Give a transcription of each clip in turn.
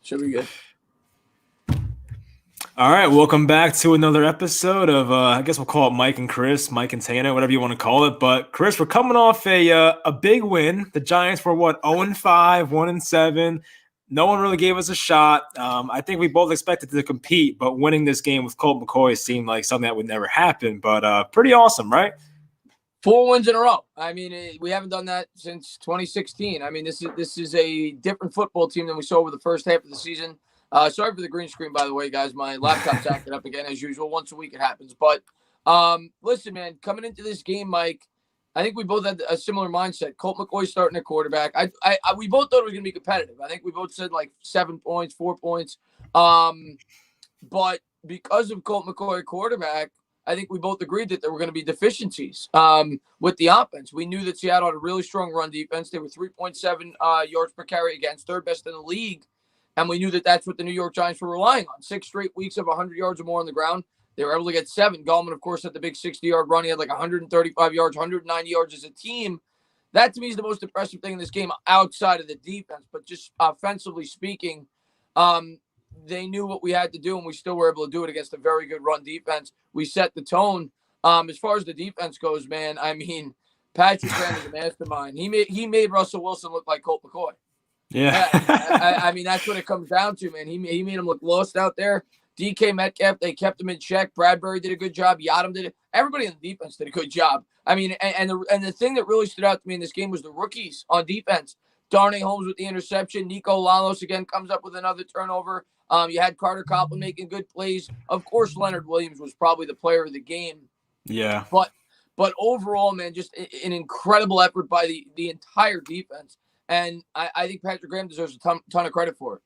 Should be good. All right, welcome back to another episode of I guess we'll call it Mike and Chris, Mike and Tana, whatever you want to call it. But Chris, we're coming off a big win. The Giants were what 0-5, 1-7. No one really gave us a shot. I think we both expected to compete, but winning this game with Colt McCoy seemed like something that would never happen. But pretty awesome, right? 4 wins in a row. I mean, we haven't done that since 2016. I mean, this is a different football team than we saw over the first half of the season. Sorry for the green screen, by the way, guys. My laptop's acting up again as usual. Once a week it happens. But listen, man, coming into this game, Mike, I think we both had a similar mindset. Colt McCoy starting at quarterback. We both thought it was going to be competitive. I think we both said like 7 points, 4 points. But because of Colt McCoy quarterback, I think we both agreed that there were going to be deficiencies with the offense. We knew that Seattle had a really strong run defense. They were 3.7 yards per carry against, third best in the league. And we knew that that's what the New York Giants were relying on. 6 straight weeks of 100 yards or more on the ground. They were able to get 7. Gallman, of course, had the big 60-yard run. He had like 135 yards, 190 yards as a team. That, to me, is the most impressive thing in this game outside of the defense. But just offensively speaking, they knew what we had to do, and we still were able to do it against a very good run defense. We set the tone. As far as the defense goes, man, I mean, Patrick Graham is a mastermind. He made Russell Wilson look like Colt McCoy. Yeah. I mean, that's what it comes down to, man. He made him look lost out there. DK Metcalf, they kept him in check. Bradbury did a good job. Yadam did it. Everybody on the defense did a good job. I mean, and the thing that really stood out to me in this game was the rookies on defense. Darnay Holmes with the interception. Nico Lalos again comes up with another turnover. You had Carter Copeland making good plays. Of course, Leonard Williams was probably the player of the game. Yeah. But overall, man, just an incredible effort by the entire defense. And I think Patrick Graham deserves a ton of credit for it.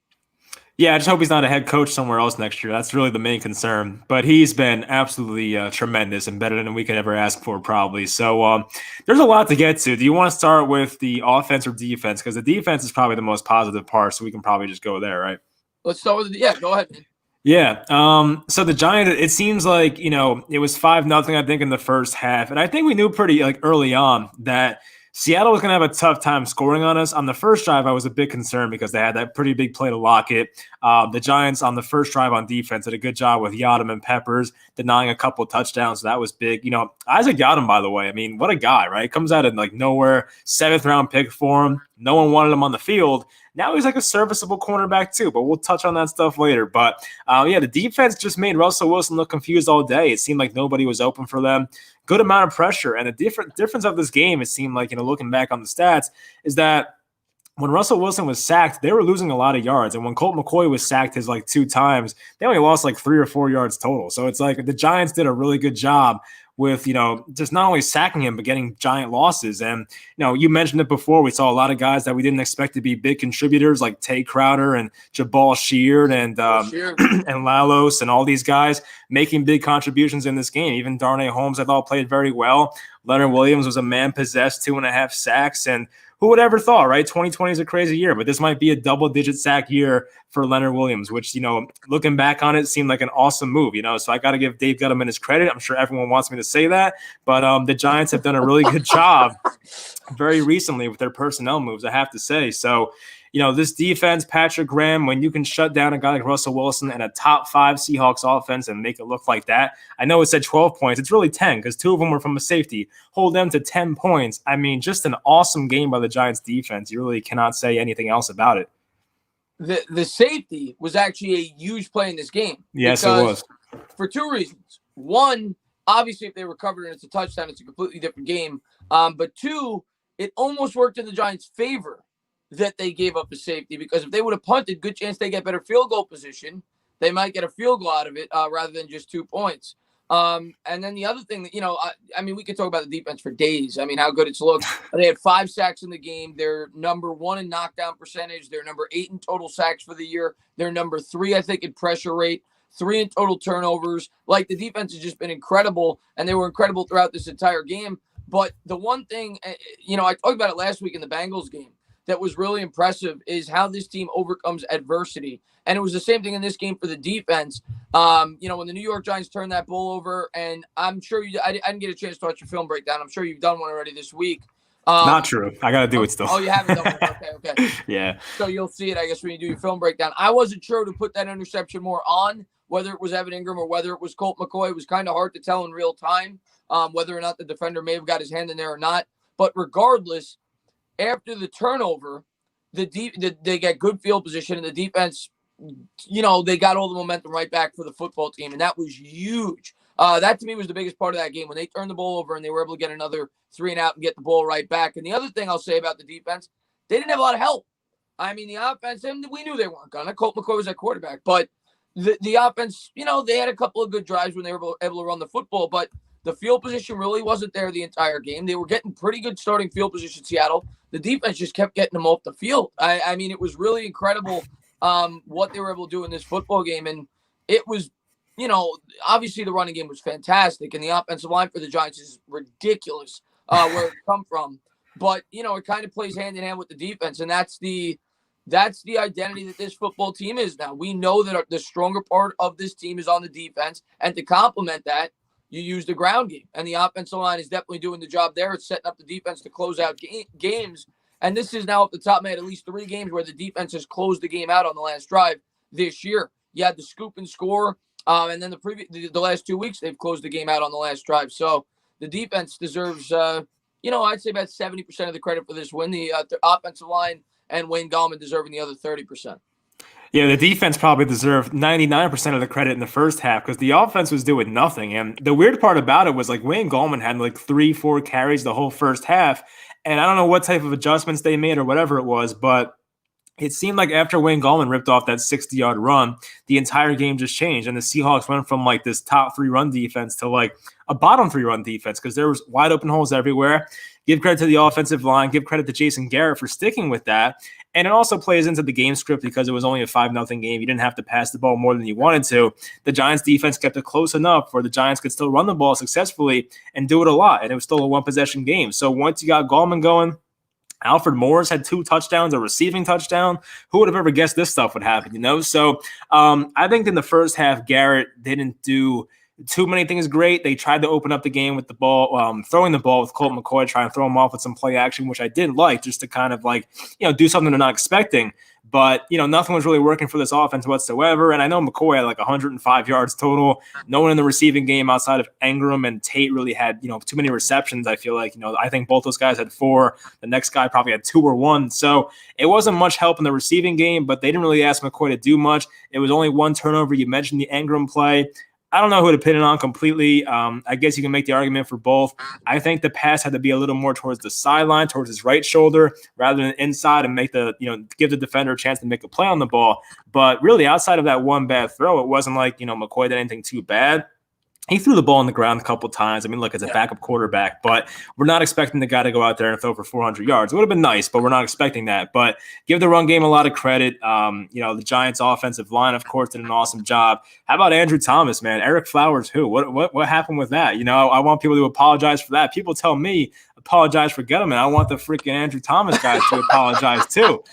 Yeah, I just hope he's not a head coach somewhere else next year. That's really the main concern. But he's been absolutely tremendous and better than we could ever ask for, probably. So there's a lot to get to. Do you want to start with the offense or defense? Because the defense is probably the most positive part, so we can probably just go there, right? Let's start with go ahead, man. Yeah. So the Giants, it seems like, it was 5-0, I think, in the first half. And I think we knew pretty early on that Seattle was going to have a tough time scoring on us. On the first drive, I was a bit concerned because they had that pretty big play to lock it. The Giants on the first drive on defense did a good job with Yadam and Peppers denying a couple touchdowns. So that was big. Isaac Yadam, by the way, I mean, what a guy, right? Comes out of nowhere, 7th-round pick for him. No one wanted him on the field. Now he's like a serviceable cornerback too, but we'll touch on that stuff later. But the defense just made Russell Wilson look confused all day. It seemed like nobody was open for them. Good amount of pressure. And the difference of this game, it seemed like, looking back on the stats, is that when Russell Wilson was sacked, they were losing a lot of yards. And when Colt McCoy was sacked his 2 times, they only lost 3 or 4 yards total. So it's like the Giants did a really good job with, just not only sacking him, but getting giant losses. And, you mentioned it before. We saw a lot of guys that we didn't expect to be big contributors like Tate Crowder and Jabal Sheard and and Lalos and all these guys making big contributions in this game. Even Darnay Holmes, I thought, played very well. Leonard Williams was a man-possessed 2.5 sacks. And who would ever thought, right? 2020 is a crazy year, but this might be a double-digit sack year for Leonard Williams, which, looking back on it, seemed like an awesome move, So I got to give Dave Gettleman his credit. I'm sure everyone wants me to say that, but the Giants have done a really good job very recently with their personnel moves, I have to say. So, this defense, Patrick Graham, when you can shut down a guy like Russell Wilson and a top 5 Seahawks offense and make it look like that. I know it said 12 points. It's really 10 because 2 of them were from a safety. Hold them to 10 points. I mean, just an awesome game by the Giants defense. You really cannot say anything else about it. The safety was actually a huge play in this game. Yes, it was. For 2 reasons. One, obviously, if they recovered and it's a touchdown, it's a completely different game. But 2, it almost worked in the Giants' favor that they gave up a safety, because if they would have punted, good chance they get better field goal position. They might get a field goal out of it rather than just 2 points. And then the other thing that, I mean, we could talk about the defense for days. I mean, how good it's looked. They had 5 sacks in the game. They're number 1 in knockdown percentage. They're number 8 in total sacks for the year. They're number 3, I think, in pressure rate. 3 in total turnovers. The defense has just been incredible, and they were incredible throughout this entire game. But the one thing, I talked about it last week in the Bengals game, that was really impressive is how this team overcomes adversity. And it was the same thing in this game for the defense. When the New York Giants turned that ball over, and I'm sure I didn't get a chance to watch your film breakdown. I'm sure you've done one already this week. Not true. I got to do it still. Oh, you haven't done it. Okay. Yeah. So you'll see it, I guess, when you do your film breakdown. I wasn't sure to put that interception more on, whether it was Evan Ingram or whether it was Colt McCoy. It was kind of hard to tell in real time whether or not the defender may have got his hand in there or not. But regardless, after the turnover, they get good field position, and the defense, they got all the momentum right back for the football team, and that was huge. That, to me, was the biggest part of that game, when they turned the ball over and they were able to get another 3 and out and get the ball right back. And the other thing I'll say about the defense, they didn't have a lot of help. I mean, the offense, and we knew they weren't going to. Colt McCoy was at quarterback. But the offense, they had a couple of good drives when they were able to run the football, but the field position really wasn't there the entire game. They were getting pretty good starting field position, Seattle. The defense just kept getting them off the field. I mean, it was really incredible what they were able to do in this football game. And it was, obviously the running game was fantastic, and the offensive line for the Giants is ridiculous where it come from. But, it kind of plays hand in hand with the defense, and that's the identity that this football team is now. We know that the stronger part of this team is on the defense, and to complement that, you use the ground game. And the offensive line is definitely doing the job there. It's setting up the defense to close out games. And this is now, up the top, man, at least 3 games where the defense has closed the game out on the last drive this year. You had the scoop and score, and then the last 2 weeks, they've closed the game out on the last drive. So the defense deserves, I'd say about 70% of the credit for this win. The offensive line and Wayne Gallman deserving the other 30%. Yeah, the defense probably deserved 99% of the credit in the first half because the offense was doing nothing. And the weird part about it was, like, Wayne Gallman had like 3-4 carries the whole first half. And I don't know what type of adjustments they made or whatever it was, but it seemed like after Wayne Gallman ripped off that 60-yard run, the entire game just changed. And the Seahawks went from like this top 3 run defense to like a bottom 3 run defense because there was wide open holes everywhere. Give credit to the offensive line. Give credit to Jason Garrett for sticking with that. And it also plays into the game script because it was only a 5-0 game. You didn't have to pass the ball more than you wanted to. The Giants defense kept it close enough where the Giants could still run the ball successfully and do it a lot. And it was still a 1-possession game. So once you got Gallman going, Alfred Morris had 2 touchdowns, a receiving touchdown. Who would have ever guessed this stuff would happen, So I think in the first half, Garrett didn't do too many things great. They tried to open up the game with the ball, throwing the ball with Colt McCoy, trying to throw him off with some play action, which I did like, just to kind of do something they're not expecting. But, nothing was really working for this offense whatsoever. And I know McCoy had like 105 yards total. No one in the receiving game outside of Ingram and Tate really had, too many receptions. I feel like, I think both those guys had 4. The next guy probably had 2 or 1. So it wasn't much help in the receiving game, but they didn't really ask McCoy to do much. It was only 1 turnover. You mentioned the Ingram play. I don't know who to pin it on completely. I guess you can make the argument for both. I think the pass had to be a little more towards the sideline, towards his right shoulder, rather than inside and give the defender a chance to make a play on the ball. But really, outside of that one bad throw, it wasn't like, McCoy did anything too bad. He threw the ball on the ground a couple times. I mean, look, it's a backup quarterback, but we're not expecting the guy to go out there and throw for 400 yards. It would have been nice, but we're not expecting that. But give the run game a lot of credit. The Giants' offensive line, of course, did an awesome job. How about Andrew Thomas, man? Eric Flowers, who? What happened with that? I want people to apologize for that. People tell me apologize for Gettleman. I want the freaking Andrew Thomas guys to apologize too.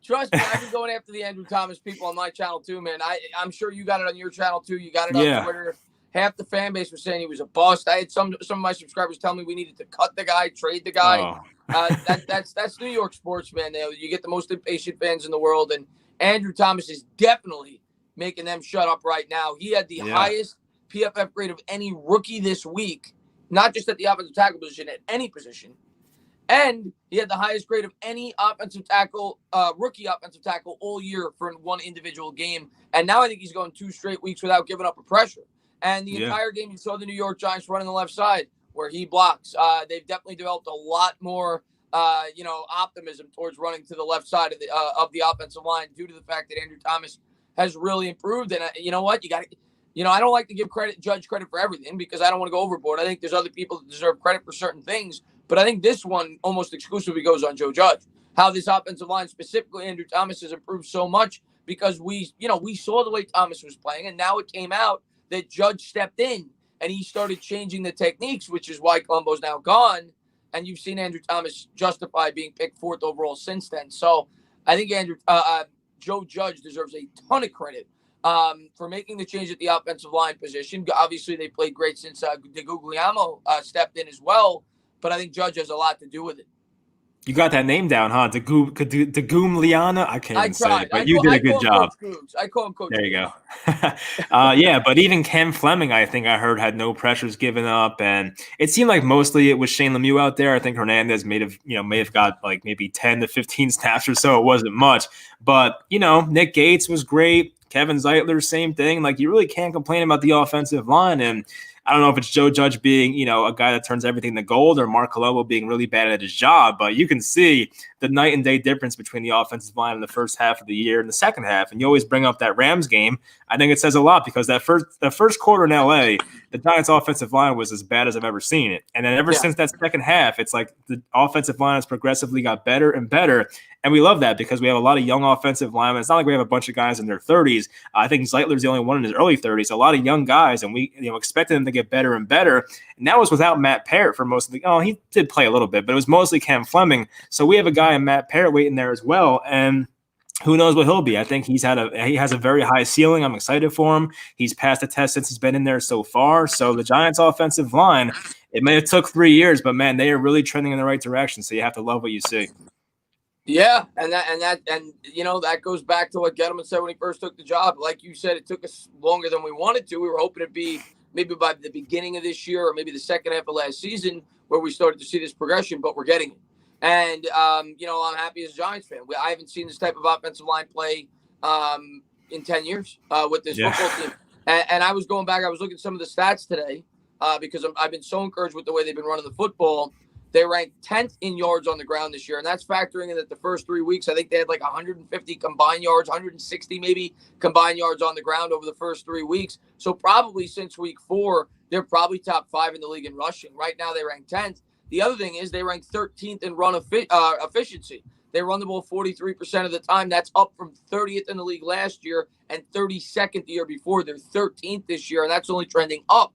Trust me, I've been going after the Andrew Thomas people on my channel too, man. I'm sure you got it on your channel too. You got it on Twitter. Half the fan base was saying he was a bust. I had some of my subscribers tell me we needed to cut the guy, trade the guy. That's New York sports, man. You get the most impatient fans in the world, and Andrew Thomas is definitely making them shut up right now. He had the highest PFF grade of any rookie this week, not just at the offensive tackle position, at any position. And he had the highest grade of any offensive tackle, rookie offensive tackle all year for one individual game. And now I think he's going 2 straight weeks without giving up a pressure. And the entire game, you saw the New York Giants running the left side where he blocks. They've definitely developed a lot more, optimism towards running to the left side of the offensive line due to the fact that Andrew Thomas has really improved. And you know what? You got to, I don't like to give judge credit for everything because I don't want to go overboard. I think there's other people that deserve credit for certain things. But I think this one almost exclusively goes on Joe Judge. How this offensive line, specifically Andrew Thomas, has improved so much because we saw the way Thomas was playing, and now it came out that Judge stepped in and he started changing the techniques, which is why Colombo's now gone. And you've seen Andrew Thomas justify being picked 4th overall since then. So I think Joe Judge deserves a ton of credit for making the change at the offensive line position. Obviously, they played great since DeGuglielmo stepped in as well. but I think Judge has a lot to do with it. You got that name down, huh? Dagoom Liana? I can't even say it, but you did a good job. I call him Coach. There you go. Yeah, but even Ken Fleming, I think I heard, had no pressures given up, and it seemed like mostly it was Shane Lemieux out there. I think Hernandez may have got like maybe 10 to 15 snaps or so. It wasn't much, but Nick Gates was great. Kevin Zeitler, same thing. Like, you really can't complain about the offensive line. And I don't know if it's Joe Judge being, a guy that turns everything to gold, or Mark Colombo being really bad at his job, but you can see the night and day difference between the offensive line in the first half of the year and the second half. And you always bring up that Rams game. I think it says a lot, because that first quarter in LA, the Giants offensive line was as bad as I've ever seen it. And then ever since that second half, it's like the offensive line has progressively got better and better. And we love that, because we have a lot of young offensive linemen. It's not like we have a bunch of guys in their 30s. I think Zeitler's the only one in his early 30s. A lot of young guys, and we expected them to get better and better. And that was without Matt Parrott for most of the – he did play a little bit, but it was mostly Cam Fleming. So we have a guy in Matt Parrott waiting there as well, and who knows what he'll be. I think he has a very high ceiling. I'm excited for him. He's passed the test since he's been in there so far. So the Giants offensive line, it may have took 3 years, but, man, they are really trending in the right direction. So you have to love what you see. Yeah, and that goes back to what Gettleman said when he first took the job. Like you said, it took us longer than we wanted to. We were hoping it'd be maybe by the beginning of this year, or maybe the second half of last season, where we started to see this progression, but we're getting it. And, I'm happy as a Giants fan. I haven't seen this type of offensive line play in 10 years with this football team. And I was going back, I was looking at some of the stats today because I've been so encouraged with the way they've been running the football. They ranked 10th in yards on the ground this year, and that's factoring in that the first 3 weeks, I think they had like 150 combined yards, 160 maybe combined yards on the ground over the first 3 weeks. So probably since week 4, they're probably top 5 in the league in rushing. Right now they rank 10th. The other thing is they rank 13th in run efficiency. They run the ball 43% of the time. That's up from 30th in the league last year and 32nd the year before. They're 13th this year, and that's only trending up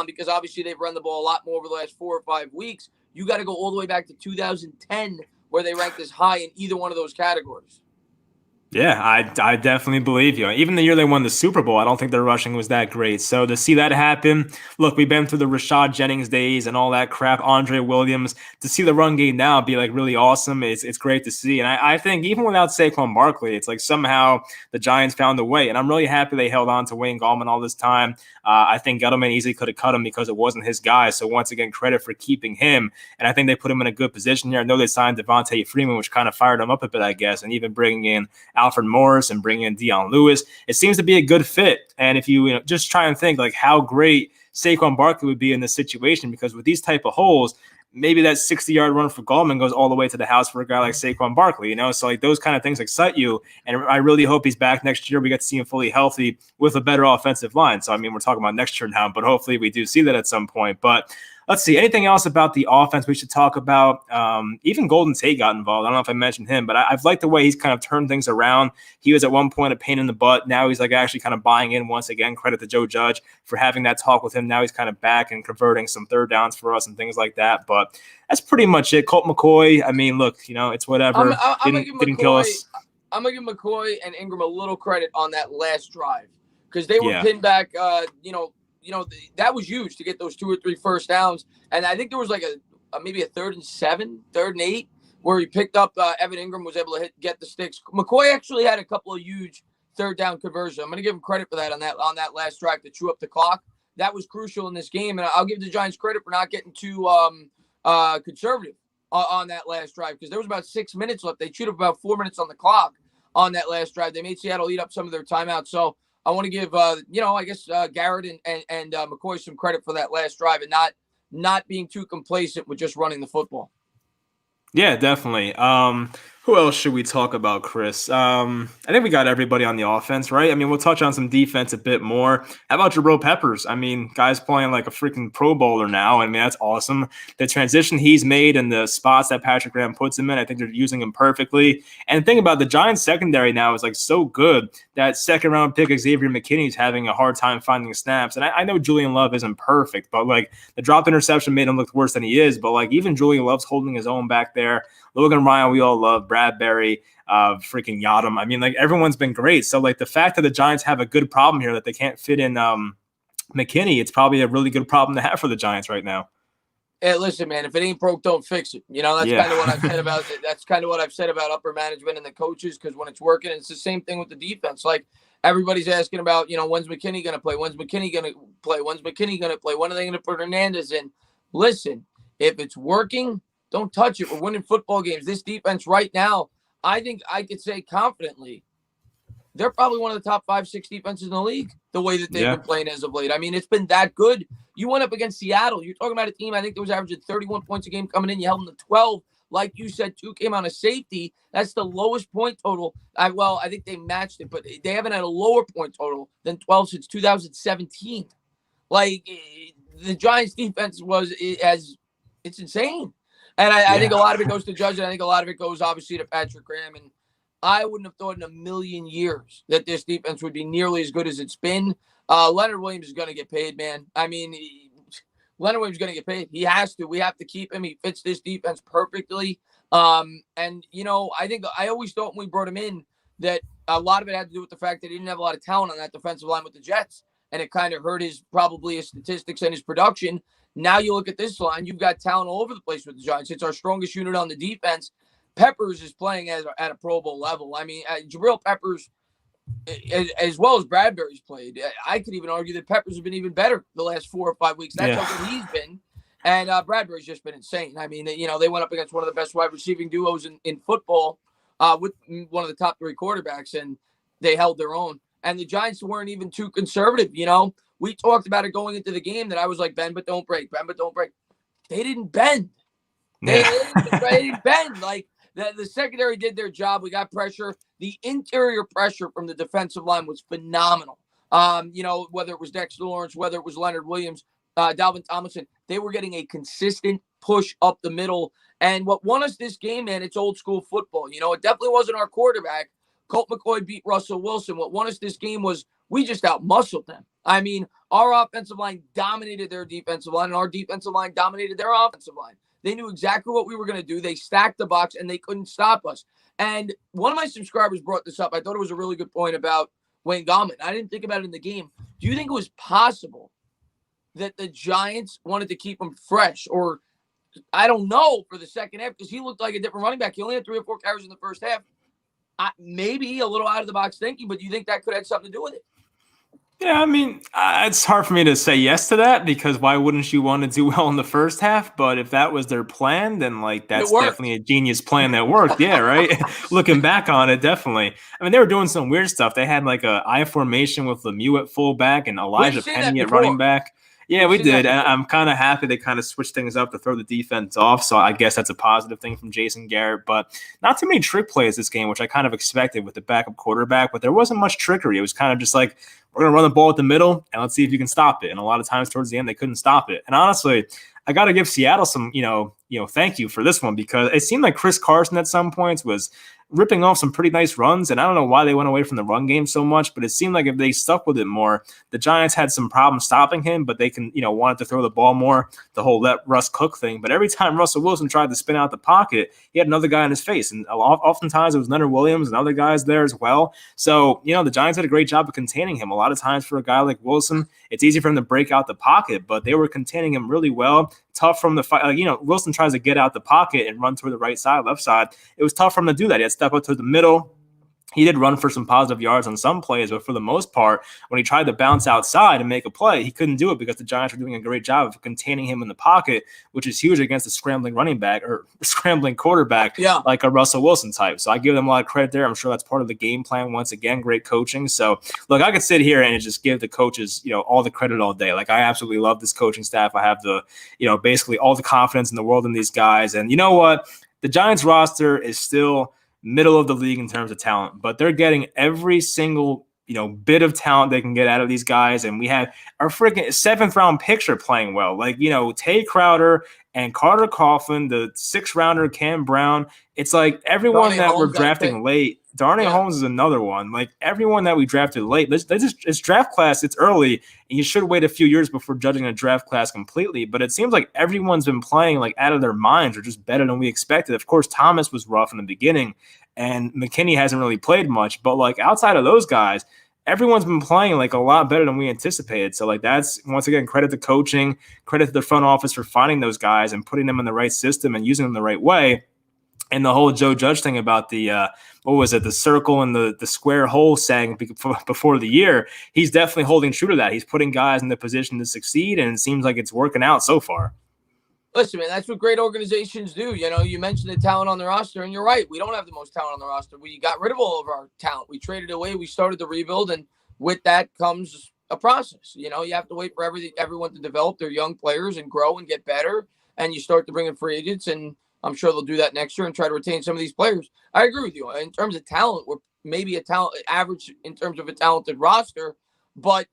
because obviously they've run the ball a lot more over the last 4 or 5 weeks. You got to go all the way back to 2010 where they ranked as high in either one of those categories. Yeah, I definitely believe you. Even the year they won the Super Bowl, I don't think their rushing was that great. So to see that happen, look, we've been through the Rashad Jennings days and all that crap, Andre Williams. To see the run game now be like really awesome, it's great to see. And I think even without Saquon Barkley, it's like somehow the Giants found a way. And I'm really happy they held on to Wayne Gallman all this time. I think Gettleman easily could have cut him because it wasn't his guy. So once again, credit for keeping him. And I think they put him in a good position here. I know they signed Devante Freeman, which kind of fired him up a bit, I guess, and even bringing in Alfred Morris and bringing in Dion Lewis. It seems to be a good fit. And if you just try and think like how great Saquon Barkley would be in this situation, because with these type of holes, maybe that 60-yard run for Gallman goes all the way to the house for a guy like Saquon Barkley, So like those kind of things excite you. And I really hope he's back next year. We get to see him fully healthy with a better offensive line. So, I mean, we're talking about next year now, but hopefully we do see that at some point. But let's see. Anything else about the offense we should talk about? Even Golden Tate got involved. I don't know if I mentioned him, but I've liked the way he's kind of turned things around. He was at one point a pain in the butt. Now he's like actually kind of buying in once again. Credit to Joe Judge for having that talk with him. Now he's kind of back and converting some third downs for us and things like that. But that's pretty much it. Colt McCoy, I mean, look, it's whatever. Didn't kill us. I'm going to give McCoy and Ingram a little credit on that last drive because they were pinned back, that was huge to get those 2 or 3 first downs. And I think there was like maybe a 3rd and 7, 3rd and 8, where he picked up Evan Ingram, was able to get the sticks. McCoy actually had a couple of huge third down conversions. I'm going to give him credit for that on that last drive to chew up the clock. That was crucial in this game. And I'll give the Giants credit for not getting too conservative on that last drive because there was about 6 minutes left. They chewed up about 4 minutes on the clock on that last drive. They made Seattle eat up some of their timeouts. So I want to give, Garrett and McCoy some credit for that last drive and not being too complacent with just running the football. Yeah, definitely. Who else should we talk about, Chris? I think we got everybody on the offense, right? I mean, we'll touch on some defense a bit more. How about Jabril Peppers? I mean, guy's playing like a freaking Pro Bowler now. I mean, that's awesome. The transition he's made and the spots that Patrick Graham puts him in, I think they're using him perfectly. And the thing about the Giants secondary now is like so good that second-round pick Xavier McKinney is having a hard time finding snaps. And I know Julian Love isn't perfect, but like the dropped interception made him look worse than he is. But like even Julian Love's holding his own back there. Logan Ryan, we all love. Bradbury, freaking Yadam. I mean, like everyone's been great. So like the fact that the Giants have a good problem here that they can't fit in McKinney, it's probably a really good problem to have for the Giants right now. Hey, listen, man, if it ain't broke, don't fix it. That's Yeah. kind of what I've said about that's kind of what I've said about upper management and the coaches, because when it's working, it's the same thing with the defense. Like everybody's asking about, when's McKinney going to play? When's McKinney going to play? When's McKinney going to play? When are they going to put Hernandez in? Listen, if it's working, don't touch it. We're winning football games. This defense right now, I think I could say confidently, they're probably one of the top 5-6 defenses in the league, the way that they've been playing as of late. I mean, it's been that good. You went up against Seattle. You're talking about a team, I think, that was averaging 31 points a game coming in. You held them to 12. Like you said, 2 came on a safety. That's the lowest point total. I think they matched it, but they haven't had a lower point total than 12 since 2017. Like, the Giants' defense it's insane. And I think a lot of it goes to Judge, and I think a lot of it goes, obviously, to Patrick Graham. And I wouldn't have thought in a million years that this defense would be nearly as good as it's been. Leonard Williams is going to get paid, man. I mean, Leonard Williams is going to get paid. He has to. We have to keep him. He fits this defense perfectly. And, I think I always thought when we brought him in that a lot of it had to do with the fact that he didn't have a lot of talent on that defensive line with the Jets. And it kind of hurt his statistics and his production. Now you look at this line, you've got talent all over the place with the Giants. It's our strongest unit on the defense. Peppers is playing at a Pro Bowl level. I mean, Jabril Peppers, as well as Bradbury's played. I could even argue that Peppers has been even better the last 4 or 5 weeks. That's how good he's been. And Bradbury's just been insane. I mean, they went up against one of the best wide receiving duos in football with one of the top 3 quarterbacks, and they held their own. And the Giants weren't even too conservative. We talked about it going into the game that I was like, bend but don't break, bend but don't break. They didn't bend. They didn't bend. Like, the secondary did their job. We got pressure. The interior pressure from the defensive line was phenomenal. Whether it was Dexter Lawrence, whether it was Leonard Williams, Dalvin Tomlinson, they were getting a consistent push up the middle. And what won us this game, man, it's old school football. It definitely wasn't our quarterback. Colt McCoy beat Russell Wilson. What won us this game was we just out-muscled them. I mean, our offensive line dominated their defensive line, and our defensive line dominated their offensive line. They knew exactly what we were going to do. They stacked the box, and they couldn't stop us. And one of my subscribers brought this up. I thought it was a really good point about Wayne Gallman. I didn't think about it in the game. Do you think it was possible that the Giants wanted to keep him fresh? Or, I don't know, for the second half, because he looked like a different running back. He only had 3 or 4 carries in the first half. Maybe a little out-of-the-box thinking, but do you think that could have something to do with it? Yeah, I mean, it's hard for me to say yes to that, because why wouldn't you want to do well in the first half? But if that was their plan, then that's definitely a genius plan that worked. Yeah, right. Looking back on it, definitely. I mean, they were doing some weird stuff. They had like a I formation with Lemieux at fullback and Elijah Penny at running back. Yeah, we did. And I'm kind of happy they kind of switched things up to throw the defense off. So I guess that's a positive thing from Jason Garrett. But not too many trick plays this game, which I kind of expected with the backup quarterback. But there wasn't much trickery. It was kind of just like, we're going to run the ball at the middle, and let's see if you can stop it. And a lot of times towards the end, they couldn't stop it. And honestly, I got to give Seattle some, thank you for this one, because it seemed like Chris Carson at some points was ripping off some pretty nice runs. And I don't know why they went away from the run game so much, but it seemed like if they stuck with it more, the Giants had some problems stopping him, but they can, wanted to throw the ball more, the whole let Russ cook thing. But every time Russell Wilson tried to spin out the pocket, he had another guy in his face. And oftentimes it was Leonard Williams and other guys there as well. So, the Giants did a great job of containing him. A lot of times for a guy like Wilson, it's easy for him to break out the pocket, but they were containing him really well. Tough from the fight. Wilson tries to get out the pocket and run toward the right side, left side. It was tough for him to do that. He had to step up to the middle. He did run for some positive yards on some plays, but for the most part, when he tried to bounce outside and make a play, he couldn't do it because the Giants were doing a great job of containing him in the pocket, which is huge against a scrambling running back or scrambling quarterback like a Russell Wilson type. So I give them a lot of credit there. I'm sure that's part of the game plan. Once again, great coaching. So look, I could sit here and just give the coaches, all the credit all day. Like, I absolutely love this coaching staff. I have the, basically all the confidence in the world in these guys. And you know what? The Giants roster is still middle of the league in terms of talent, but they're getting every single bit of talent they can get out of these guys. And we have our freaking 7th round picks are playing well, like Tate Crowder and Carter Coffin, the 6th rounder Cam Brown. It's like everyone that we're drafting late. Darnay Holmes is another one. Like, everyone that we drafted late, it's draft class. It's early, and you should wait a few years before judging a draft class completely. But it seems like everyone's been playing like out of their minds, or just better than we expected. Of course, Thomas was rough in the beginning, and McKinney hasn't really played much. But like, outside of those guys, everyone's been playing like a lot better than we anticipated. So like that's once again credit to coaching, credit to the front office for finding those guys and putting them in the right system and using them the right way. And the whole Joe Judge thing about the what was it, the circle and the square hole saying before the year, he's definitely holding true to that. He's putting guys in the position to succeed, and it seems like it's working out so far. Listen, man, that's what great organizations do. You know, you mentioned the talent on the roster, and you're right. We don't have the most talent on the roster. We got rid of all of our talent. We traded it away. We started the rebuild, and with that comes a process. You know, you have to wait for everyone to develop their young players and grow and get better, and you start to bring in free agents, and I'm sure they'll do that next year and try to retain some of these players. I agree with you. In terms of talent, we're maybe a talent average in terms of a talented roster, but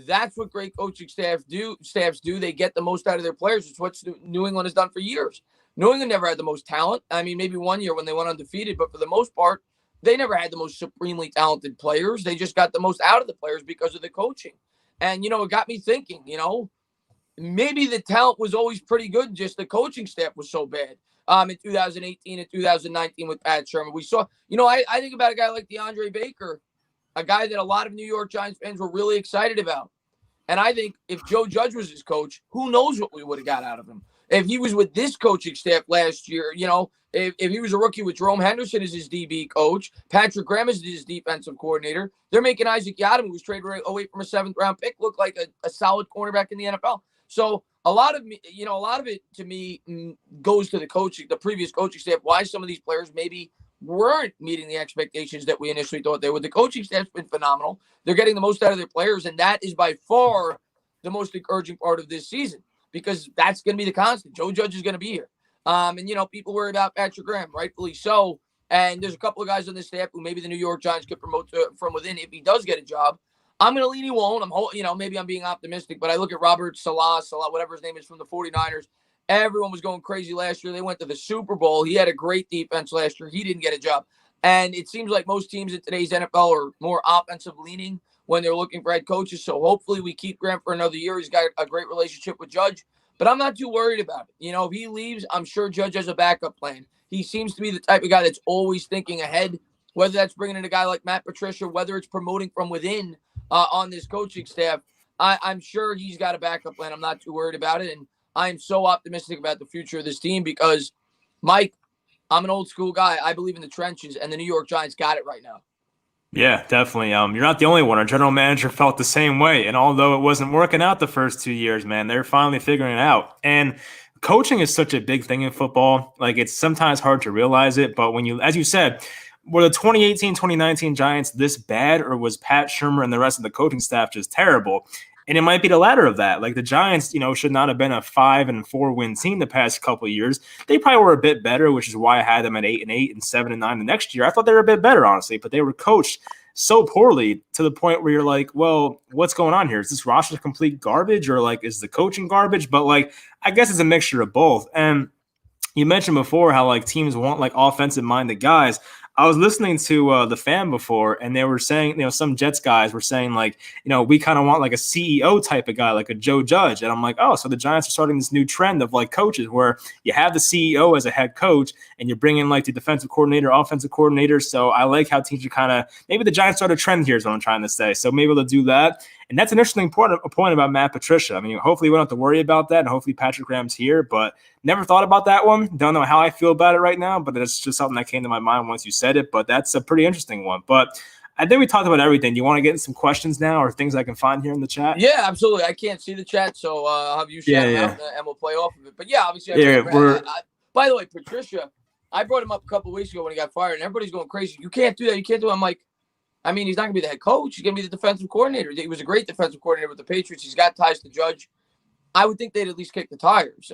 that's what great coaching staffs do. They get the most out of their players. It's what New England has done for years. New England never had the most talent. I mean, maybe one year when they went undefeated, but for the most part, they never had the most supremely talented players. They just got the most out of the players because of the coaching. And, you know, it got me thinking, you know, maybe the talent was always pretty good. Just the coaching staff was so bad. In 2018 and 2019 with Pat Sherman, we saw, you know, I think about a guy like DeAndre Baker, a guy that a lot of New York Giants fans were really excited about. And I think if Joe Judge was his coach, who knows what we would have got out of him. If he was with this coaching staff last year, you know, if he was a rookie with Jerome Henderson as his DB coach, Patrick Graham as his defensive coordinator, they're making Isaac Yiadom, who was traded away from a 7th-round pick, look like a solid cornerback in the NFL. So a lot of it to me goes to the coaching, the previous coaching staff, why some of these players maybe weren't meeting the expectations that we initially thought they would. The coaching staff's been phenomenal. They're getting the most out of their players, and that is by far the most encouraging part of this season because that's going to be the constant. Joe Judge is going to be here. And, you know, people worry about Patrick Graham, rightfully so. And there's a couple of guys on this staff who maybe the New York Giants could promote from within if he does get a job. I'm going to lean he won't. Maybe I'm being optimistic, but I look at Robert Salah, whatever his name is, from the 49ers. Everyone was going crazy last year. They went to the Super Bowl. He had a great defense last year. He didn't get a job. And it seems like most teams in today's NFL are more offensive leaning when they're looking for head coaches. So hopefully we keep Graham for another year. He's got a great relationship with Judge, but I'm not too worried about it. You know, if he leaves, I'm sure Judge has a backup plan. He seems to be the type of guy that's always thinking ahead, whether that's bringing in a guy like Matt Patricia, whether it's promoting from within on this coaching staff. I'm sure he's got a backup plan. I'm not too worried about it. And I'm so optimistic about the future of this team because, Mike, I'm an old school guy. I believe in the trenches, and the New York Giants got it right now. Yeah, definitely. You're not the only one. Our general manager felt the same way. And although it wasn't working out the first 2 years, man, they're finally figuring it out. And coaching is such a big thing in football. Like, it's sometimes hard to realize it. But when you, as you said, were the 2018, 2019 Giants this bad, or was Pat Shurmur and the rest of the coaching staff just terrible? And it might be the latter of that. Like the Giants, you know, should not have been a 5-4 win team the past couple of years. They probably were a bit better, which is why I had them at 8-8 and 7-9 the next year. I thought they were a bit better, honestly, but they were coached so poorly to the point where you're like, well, what's going on here? Is this roster complete garbage, or like is the coaching garbage? But like, I guess it's a mixture of both. And you mentioned before how like teams want like offensive minded guys. I was listening to The Fan before, and they were saying, you know, some Jets guys were saying like, you know, we kind of want like a CEO type of guy, like a Joe Judge. And I'm like, oh, so the Giants are starting this new trend of like coaches where you have the CEO as a head coach and you bring in like the defensive coordinator, offensive coordinator. So I like how teams are kind of, maybe the Giants start a trend here is what I'm trying to say. So maybe they'll do that. And that's an interesting point about Matt Patricia. I mean, hopefully we don't have to worry about that, and hopefully Patrick Graham's here, but never thought about that one. Don't know how I feel about it right now, but it's just something that came to my mind once you said it, but that's a pretty interesting one. But I think we talked about everything. Do you want to get into some questions now or things I can find here in the chat? Yeah, absolutely. I can't see the chat, so I'll have you shout out and we'll play off of it. But yeah, obviously, by the way, Patricia, I brought him up a couple of weeks ago when he got fired, and everybody's going crazy. You can't do that. You can't do it. I'm like, I mean, he's not going to be the head coach. He's going to be the defensive coordinator. He was a great defensive coordinator with the Patriots. He's got ties to Judge. I would think they'd at least kick the tires.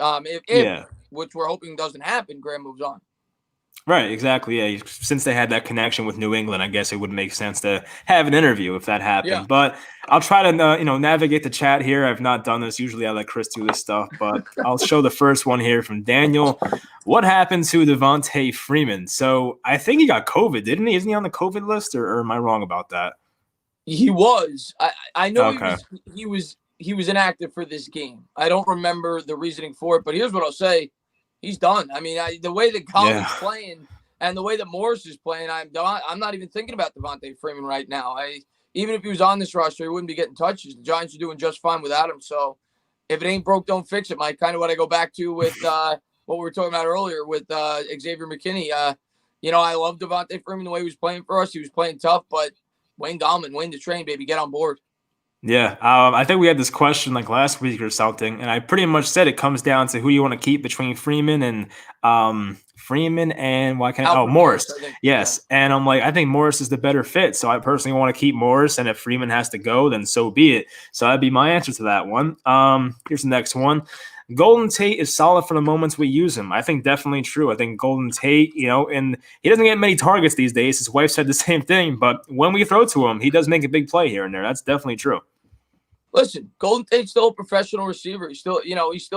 Which we're hoping doesn't happen, Graham moves on. Right, exactly. Yeah, since they had that connection with New England, I guess it would make sense to have an interview if that happened. Yeah. But I'll try to navigate the chat here. I've not done this. Usually I let Chris do this stuff, but I'll show the first one here from Daniel. What happened to Devante Freeman? So I think he got COVID, didn't he? Isn't he on the COVID list, or am I wrong about that? He was. I know he was inactive for this game. I don't remember the reasoning for it, but here's what I'll say. He's done. I mean, the way that Collin's playing and the way that Morris is playing, I'm not even thinking about Devante Freeman right now. even if he was on this roster, he wouldn't be getting touches. The Giants are doing just fine without him. So if it ain't broke, don't fix it, Mike. Kind of what I go back to with what we were talking about earlier with Xavier McKinney. I love Devante Freeman the way he was playing for us. He was playing tough, but Wayne Gallman, Wayne the train, baby, get on board. Yeah, I think we had this question like last week or something, and I pretty much said it comes down to who you want to keep between Freeman and Morris. Yes, yeah. And I'm like, I think Morris is the better fit, so I personally want to keep Morris, and if Freeman has to go, then so be it. So that'd be my answer to that one. Here's the next one. Golden Tate is solid for the moments we use him. I think definitely true. I think Golden Tate, and he doesn't get many targets these days. His wife said the same thing, but when we throw to him, he does make a big play here and there. That's definitely true. Listen, Golden Tate's still a professional receiver. He's still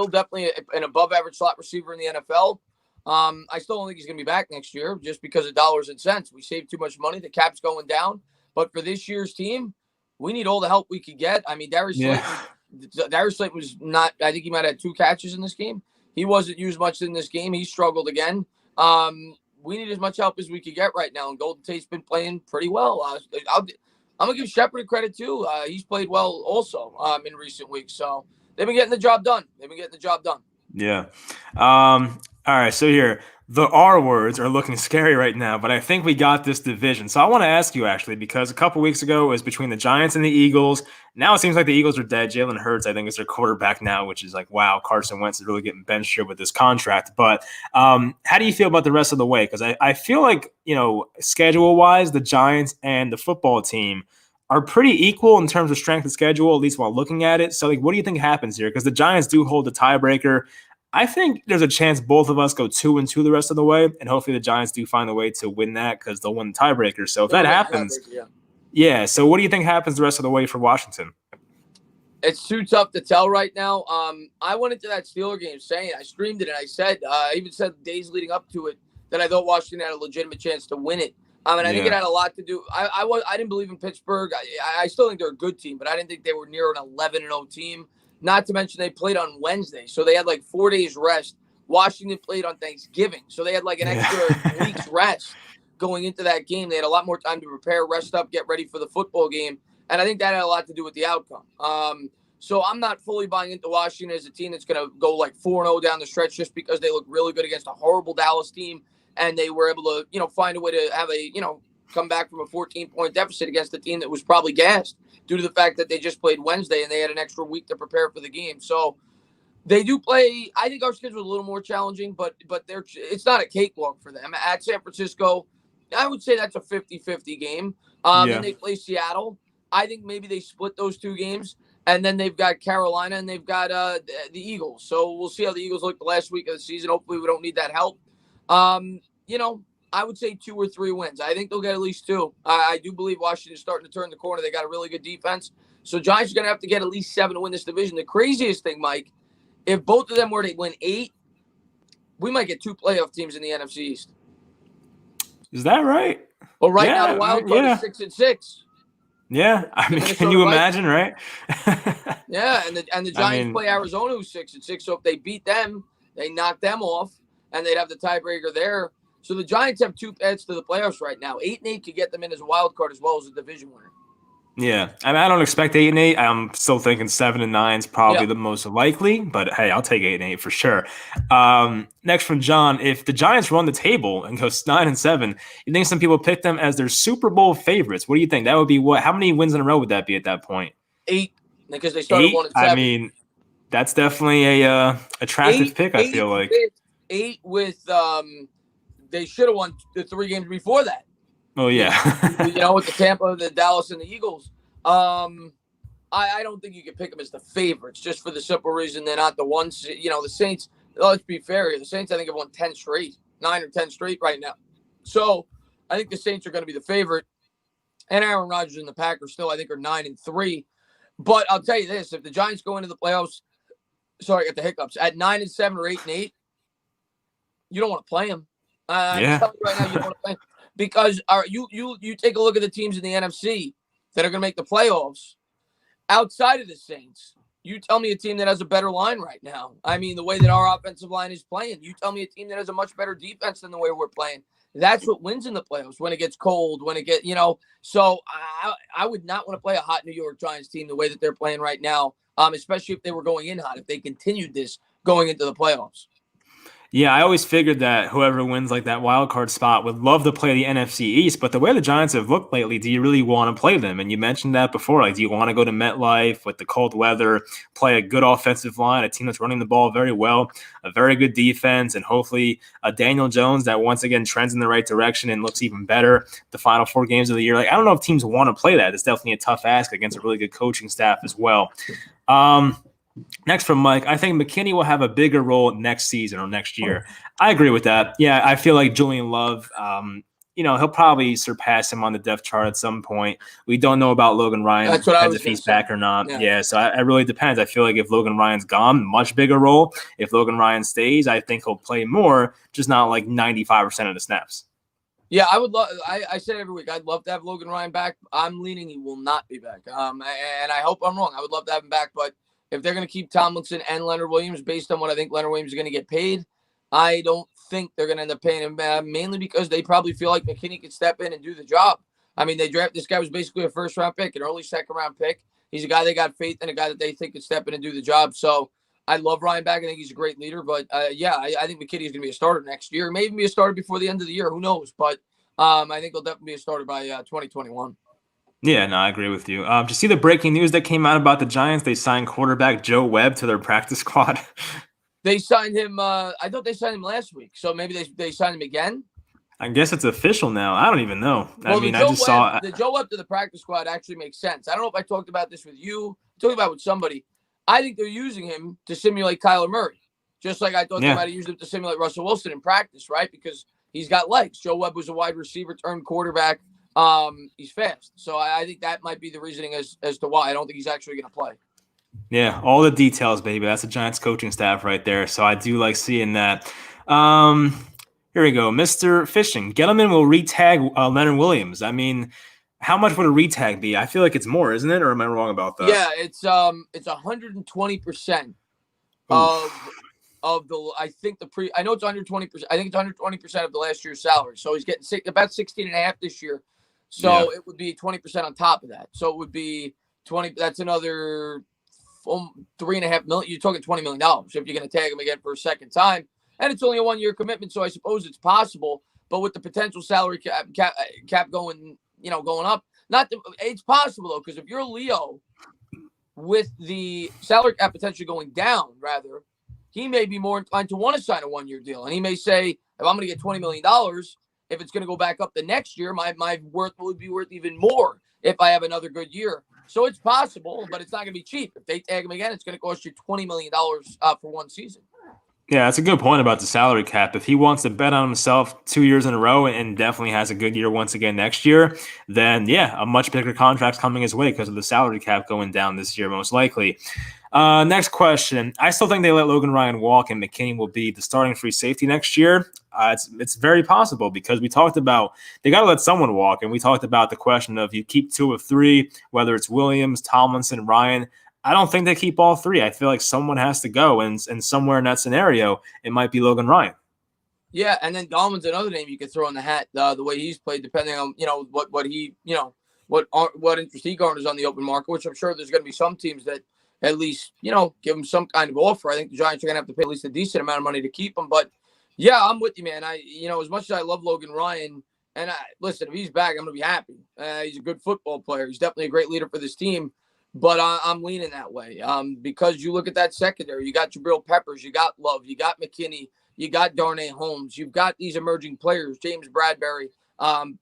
definitely an above-average slot receiver in the NFL. I still don't think he's going to be back next year just because of dollars and cents. We saved too much money. The cap's going down. But for this year's team, we need all the help we could get. I mean, Darius Slayton was not – I think he might have had 2 catches in this game. He wasn't used much in this game. He struggled again. We need as much help as we could get right now, and Golden Tate's been playing pretty well. I'm going to give Shepard credit, too. He's played well also in recent weeks. So they've been getting the job done. Yeah. All right, so here, the R words are looking scary right now, but I think we got this division. So I want to ask you, actually, because a couple weeks ago it was between the Giants and the Eagles. Now it seems like the Eagles are dead. Jalen Hurts, I think, is their quarterback now, which is like, wow, Carson Wentz is really getting benched here with this contract. But how do you feel about the rest of the way? Because I feel like, schedule-wise, the Giants and the football team are pretty equal in terms of strength of schedule, at least while looking at it. So, what do you think happens here? Because the Giants do hold the tiebreaker. I think there's a chance both of us go 2-2 the rest of the way, and hopefully the Giants do find a way to win that because they'll win the tiebreaker. So if that happens, yeah. So what do you think happens the rest of the way for Washington? It's too tough to tell right now. I went into that Steeler game saying, I streamed it, and I said, I even said days leading up to it that I thought Washington had a legitimate chance to win it. I think it had a lot to do. I didn't believe in Pittsburgh. I still think they're a good team, but I didn't think they were near an 11-0 team. Not to mention they played on Wednesday, so they had 4 days rest. Washington played on Thanksgiving, so they had an extra week's rest going into that game. They had a lot more time to prepare, rest up, get ready for the football game, and I think that had a lot to do with the outcome. So I'm not fully buying into Washington as a team that's going to go 4-0 down the stretch just because they look really good against a horrible Dallas team, and they were able to find a way to have a come back from a 14-point deficit against a team that was probably gassed due to the fact that they just played Wednesday and they had an extra week to prepare for the game. So they do play. I think our schedule is a little more challenging, but it's not a cakewalk for them. At San Francisco, I would say that's a 50-50 game. And they play Seattle. I think maybe they split those 2 games, and then they've got Carolina and they've got the Eagles. So we'll see how the Eagles look the last week of the season. Hopefully we don't need that help. I would say 2 or 3 wins. I think they'll get at least 2. I do believe Washington's starting to turn the corner. They got a really good defense. So Giants are going to have to get at least 7 to win this division. The craziest thing, Mike, if both of them were to win 8, we might get 2 playoff teams in the NFC East. Is that right? Well, now the wild card is 6-6. Yeah, I mean, can you imagine, right? Yeah, and the Giants play Arizona, who's 6-6. So if they beat them, they knock them off, and they'd have the tiebreaker there. So the Giants have 2 paths to the playoffs right now. 8-8 could get them in as a wild card as well as a division winner. Yeah, I mean, I don't expect 8-8. I'm still thinking 7-9 is probably the most likely, but hey, I'll take 8-8 for sure. Next from John, if the Giants run the table and go 9-7, you think some people pick them as their Super Bowl favorites? What do you think? That would be what? How many wins in a row would that be at that point? 8, because they started 1-7. I mean, that's definitely a attractive pick. I feel like 8 with they should have won the 3 games before that. Oh, yeah. With the Tampa, the Dallas, and the Eagles. I don't think you can pick them as the favorites just for the simple reason they're not the ones. The Saints, let's be fair here. The Saints, I think, have won 10 straight, 9 or 10 straight right now. So I think the Saints are going to be the favorite. And Aaron Rodgers and the Packers still, I think, are 9-3. But I'll tell you this, if the Giants go into the playoffs, sorry, I got the hiccups, at 9-7 or 8-8, you don't want to play them. I'm telling you right now, you don't want to play them. Because you take a look at the teams in the NFC that are going to make the playoffs outside of the Saints. You tell me a team that has a better line right now. I mean, the way that our offensive line is playing. You tell me a team that has a much better defense than the way we're playing. That's what wins in the playoffs when it gets cold, when it get, so I would not want to play a hot New York Giants team the way that they're playing right now, especially if they were going in hot, if they continued this going into the playoffs. Yeah, I always figured that whoever wins like that wild card spot would love to play the NFC East, but the way the Giants have looked lately, do you really want to play them? And you mentioned that before. Like, do you want to go to MetLife with the cold weather, play a good offensive line, a team that's running the ball very well, a very good defense, and hopefully a Daniel Jones that once again trends in the right direction and looks even better the final 4 games of the year? Like, I don't know if teams want to play that. It's definitely a tough ask against a really good coaching staff as well. Next from Mike, I think McKinney will have a bigger role next season or next year. I agree with that. Yeah, I feel like Julian Love, he'll probably surpass him on the depth chart at some point. We don't know about Logan Ryan. That's what I was if he's gonna say. back or not. Yeah, so it really depends. I feel like if Logan Ryan's gone, much bigger role. If Logan Ryan stays, I think he'll play more, just not like 95% of the snaps. Yeah, I would love. I said every week I'd love to have Logan Ryan back. I'm leaning he will not be back. And I hope I'm wrong. I would love to have him back, but if they're going to keep Tomlinson and Leonard Williams based on what I think Leonard Williams is going to get paid, I don't think they're going to end up paying him mainly because they probably feel like McKinney could step in and do the job. I mean, this guy was basically a first-round pick, an early second-round pick. He's a guy they got faith in, a guy that they think could step in and do the job. So I love Ryan back. I think he's a great leader. But, I think McKinney is going to be a starter next year. Maybe be a starter before the end of the year. Who knows? But I think he'll definitely be a starter by 2021. Yeah, no, I agree with you. Did you see the breaking news that came out about the Giants? They signed quarterback Joe Webb to their practice squad. They signed him. I thought they signed him last week. So maybe they signed him again. I guess it's official now. I don't even know. Well, the Joe Webb to the practice squad actually makes sense. I don't know if I talked about this with you. I talked about it with somebody. I think they're using him to simulate Kyler Murray, just like I thought they might have used him to simulate Russell Wilson in practice, right? Because he's got legs. Joe Webb was a wide receiver turned quarterback. He's fast. So I think that might be the reasoning as to why I don't think he's actually going to play. Yeah, all the details, baby. That's the Giants coaching staff right there. So I do like seeing that. Here we go. Mr. Fishing. Gettleman will retag Leonard Williams. I mean, how much would a retag be? I feel like it's more, isn't it? Or am I wrong about that? Yeah, it's 120% of the, I know it's 120%. I think it's 120% of the last year's salary. So he's getting about 16.5 this year. So it would be 20% on top of that. So it would be 20. That's another $3.5 million. You're talking $20 million if you're going to tag him again for a second time. And it's only a 1-year commitment. So I suppose it's possible, but with the potential salary cap going, going up, it's possible though. Cause if you're Leo with the salary cap potentially going down, rather, he may be more inclined to want to sign a 1-year deal. And he may say, if I'm going to get $20 million, if it's going to go back up the next year, my worth would be worth even more if I have another good year. So it's possible, but it's not going to be cheap. If they tag him again, it's going to cost you $20 million for one season. Yeah, that's a good point about the salary cap. If he wants to bet on himself 2 years in a row and definitely has a good year once again next year, then a much bigger contract's coming his way because of the salary cap going down this year, most likely. Next question. I still think they let Logan Ryan walk and McKinney will be the starting free safety next year. It's very possible because we talked about they got to let someone walk, and we talked about the question of you keep 2 of 3, whether it's Williams, Tomlinson, Ryan. I don't think they keep all 3. I feel like someone has to go, and somewhere in that scenario, it might be Logan Ryan. Yeah, and then Gallman's another name you could throw in the hat. The way he's played, depending on what he what interest he garners on the open market, which I'm sure there's going to be some teams that at least give him some kind of offer. I think the Giants are going to have to pay at least a decent amount of money to keep him. But yeah, I'm with you, man. As much as I love Logan Ryan, and listen, if he's back, I'm going to be happy. He's a good football player. He's definitely a great leader for this team. But I'm leaning that way because you look at that secondary. You got Jabril Peppers, you got Love, you got McKinney, you got Darnay Holmes, you've got these emerging players. James Bradbury,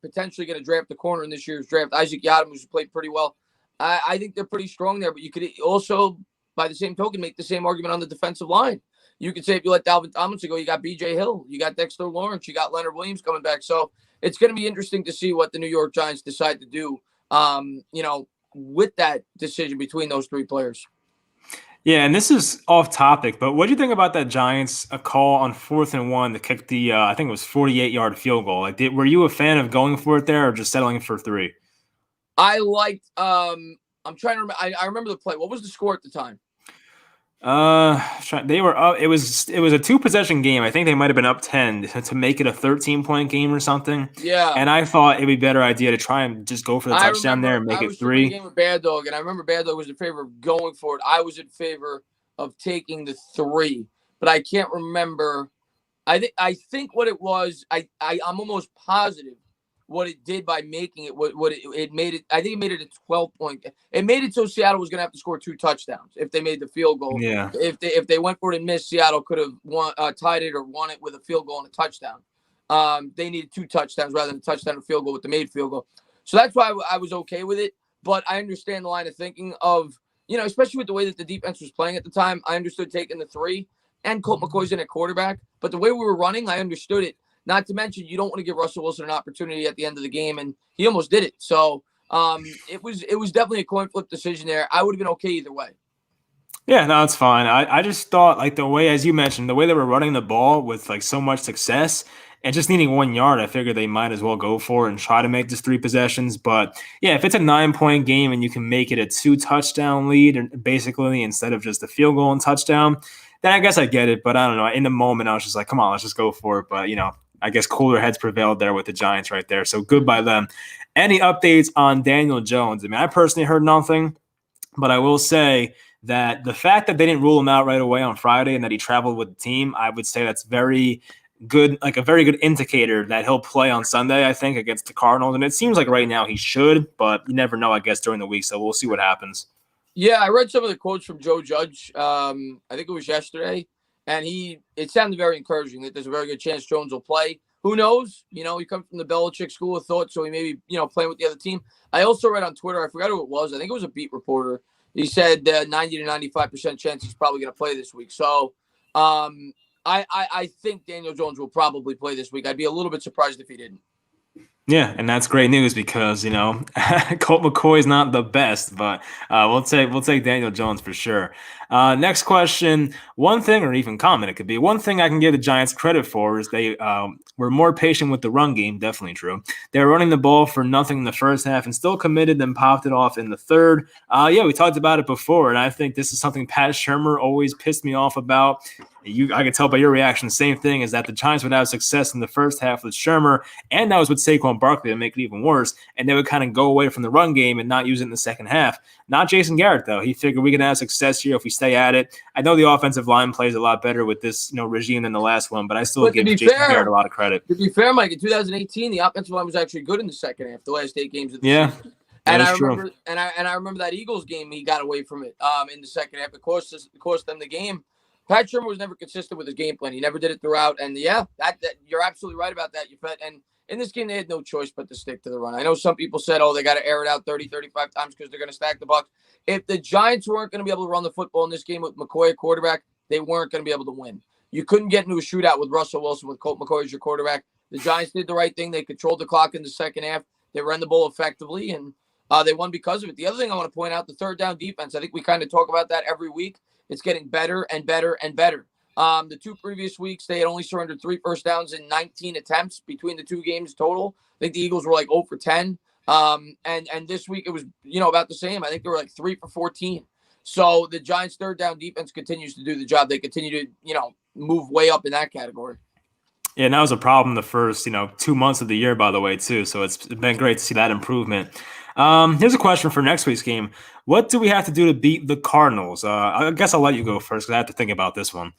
potentially going to draft the corner in this year's draft. Isaac Yiadom, who's played pretty well. I think they're pretty strong there. But you could also, by the same token, make the same argument on the defensive line. You could say if you let Dalvin Tomlinson go, you got B.J. Hill, you got Dexter Lawrence, you got Leonard Williams coming back. So it's going to be interesting to see what the New York Giants decide to do. With that decision between those 3 players. Yeah, and this is off topic, but what do you think about that Giants a call on 4th and 1 to kick the I think it was 48-yard field goal? Like, were you a fan of going for it there or just settling for 3? I liked. I'm trying to remember. I remember the play. What was the score at the time? They were up. It was a 2 possession game. I think they might have been up 10 to make it a 13-point game or something. Yeah. And I thought it'd be a better idea to try and just go for the I touchdown there remember and make I it was sitting in the three. game with Bad Dog, and I remember Bad Dog was in favor of going for it. I was in favor of taking the 3, but I can't remember. I think what it was. I'm almost positive what it did by making it. What it made it. I think it made it a 12-point. It made it so Seattle was going to have to score 2 touchdowns if they made the field goal. Yeah. If they went for it and missed, Seattle could have tied it or won it with a field goal and a touchdown. They needed 2 touchdowns rather than a touchdown and field goal with the made field goal. So that's why I was okay with it. But I understand the line of thinking of, especially with the way that the defense was playing at the time. I understood taking the 3 and Colt McCoy's in at quarterback. But the way we were running, I understood it. Not to mention, you don't want to give Russell Wilson an opportunity at the end of the game, and he almost did it. So it was definitely a coin flip decision there. I would have been okay either way. Yeah, no, it's fine. I just thought, like, the way, as you mentioned, the way they were running the ball with like so much success and just needing 1 yard, I figured they might as well go for it and try to make this 3 possessions. But yeah, if it's a 9-point game and you can make it a 2 touchdown lead, and basically instead of just a field goal and touchdown, then I guess I get it. But I don't know. In the moment, I was just like, come on, let's just go for it. But I guess cooler heads prevailed there with the Giants right there. So good by them. Any updates on Daniel Jones? I mean, I personally heard nothing, but I will say that the fact that they didn't rule him out right away on Friday and that he traveled with the team, I would say that's very good, like a very good indicator that he'll play on Sunday, I think, against the Cardinals. And it seems like right now he should, but you never know, I guess, during the week. So we'll see what happens. Yeah, I read some of the quotes from Joe Judge. I think it was yesterday, and it sounded very encouraging that there's a very good chance Jones will play. Who knows? He comes from the Belichick school of thought, so he may be, playing with the other team. I also read on Twitter, I forgot who it was. I think it was a beat reporter. He said 90 to 95% chance he's probably going to play this week. So I think Daniel Jones will probably play this week. I'd be a little bit surprised if he didn't. Yeah, and that's great news because Colt McCoy is not the best, but we'll take Daniel Jones for sure. Next question: one thing, or even comment, it could be one thing I can give the Giants credit for is they were more patient with the run game. Definitely true. They were running the ball for nothing in the first half and still committed, then popped it off in the third. Yeah, we talked about it before, and I think this is something Pat Shurmur always pissed me off about. I can tell by your reaction, the same thing is that the Giants would have success in the first half with Shurmur, and that was with Saquon Barkley to make it even worse, and they would kind of go away from the run game and not use it in the second half. Not Jason Garrett, though. He figured we can have success here if we stay at it. I know the offensive line plays a lot better with this regime than the last one, but I still give Jason Garrett a lot of credit. To be fair, Mike, in 2018, the offensive line was actually good in the second half, the last 8 games of the season. And I remember, and I remember that Eagles game, he got away from it in the second half. It cost them the game. Pat Shurmur was never consistent with his game plan. He never did it throughout. And yeah, that you're absolutely right about that. And in this game, they had no choice but to stick to the run. I know some people said, they got to air it out 30, 35 times because they're going to stack the Bucs. If the Giants weren't going to be able to run the football in this game with McCoy at quarterback, they weren't going to be able to win. You couldn't get into a shootout with Russell Wilson with Colt McCoy as your quarterback. The Giants did the right thing. They controlled the clock in the second half. They ran the ball effectively, and they won because of it. The other thing I want to point out, the third down defense. I think we kind of talk about that every week. It's getting better and better and better. The 2 previous weeks, they had only surrendered 3 first downs in 19 attempts between the 2 games total. I think the Eagles were like 0 for 10. And this week it was, about the same. I think they were like 3 for 14. So the Giants' third down defense continues to do the job. They continue to, move way up in that category. Yeah, and that was a problem the first, 2 months of the year, by the way, too. So it's been great to see that improvement. Here's a question for next week's game. What do we have to do to beat the Cardinals? I guess I'll let you go first because I have to think about this one.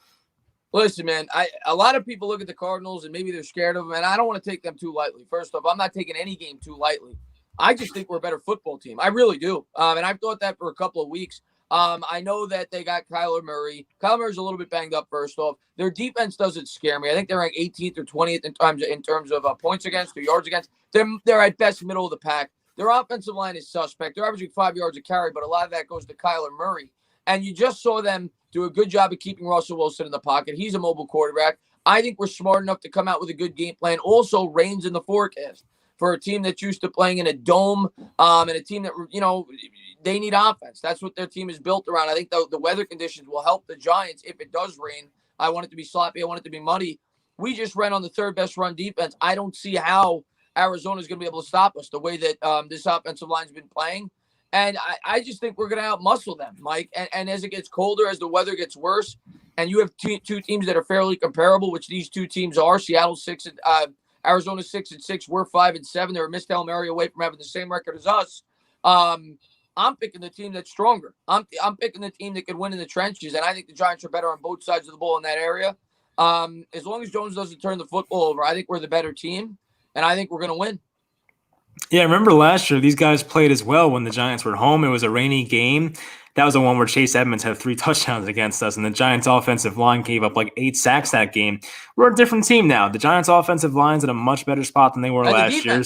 Listen, man, a lot of people look at the Cardinals and maybe they're scared of them, and I don't want to take them too lightly. First off, I'm not taking any game too lightly. I just think we're a better football team. I really do. And I've thought that for a couple of weeks. I know that they got Kyler Murray. Kyler Murray's a little bit banged up, first off. Their defense doesn't scare me. I think they're ranked 18th or 20th in terms of points against or yards against. They're at best middle of the pack. Their offensive line is suspect. They're averaging 5 yards a carry, but a lot of that goes to Kyler Murray. And you just saw them do a good job of keeping Russell Wilson in the pocket. He's a mobile quarterback. I think we're smart enough to come out with a good game plan. Also, rains in the forecast for a team that's used to playing in a dome and a team that, they need offense. That's what their team is built around. I think the weather conditions will help the Giants if it does rain. I want it to be sloppy. I want it to be muddy. We just ran on the third best run defense. I don't see how Arizona is going to be able to stop us the way that this offensive line has been playing. And I just think we're going to outmuscle them, Mike. And as it gets colder, as the weather gets worse, and you have two teams that are fairly comparable, which these two teams are, Seattle 6 and Arizona 6-6. We're 5-7. They're a missed Hail Mary away from having the same record as us. I'm picking the team that's stronger. I'm picking the team that could win in the trenches, and I think the Giants are better on both sides of the ball in that area. As long as Jones doesn't turn the football over, I think we're the better team, and I think we're going to win. Yeah, I remember last year these guys played as well when the Giants were home. It was a rainy game. That was the one where Chase Edmonds had 3 touchdowns against us, and the Giants' offensive line gave up like 8 sacks that game. We're a different team now. The Giants' offensive line's in a much better spot than they were last year.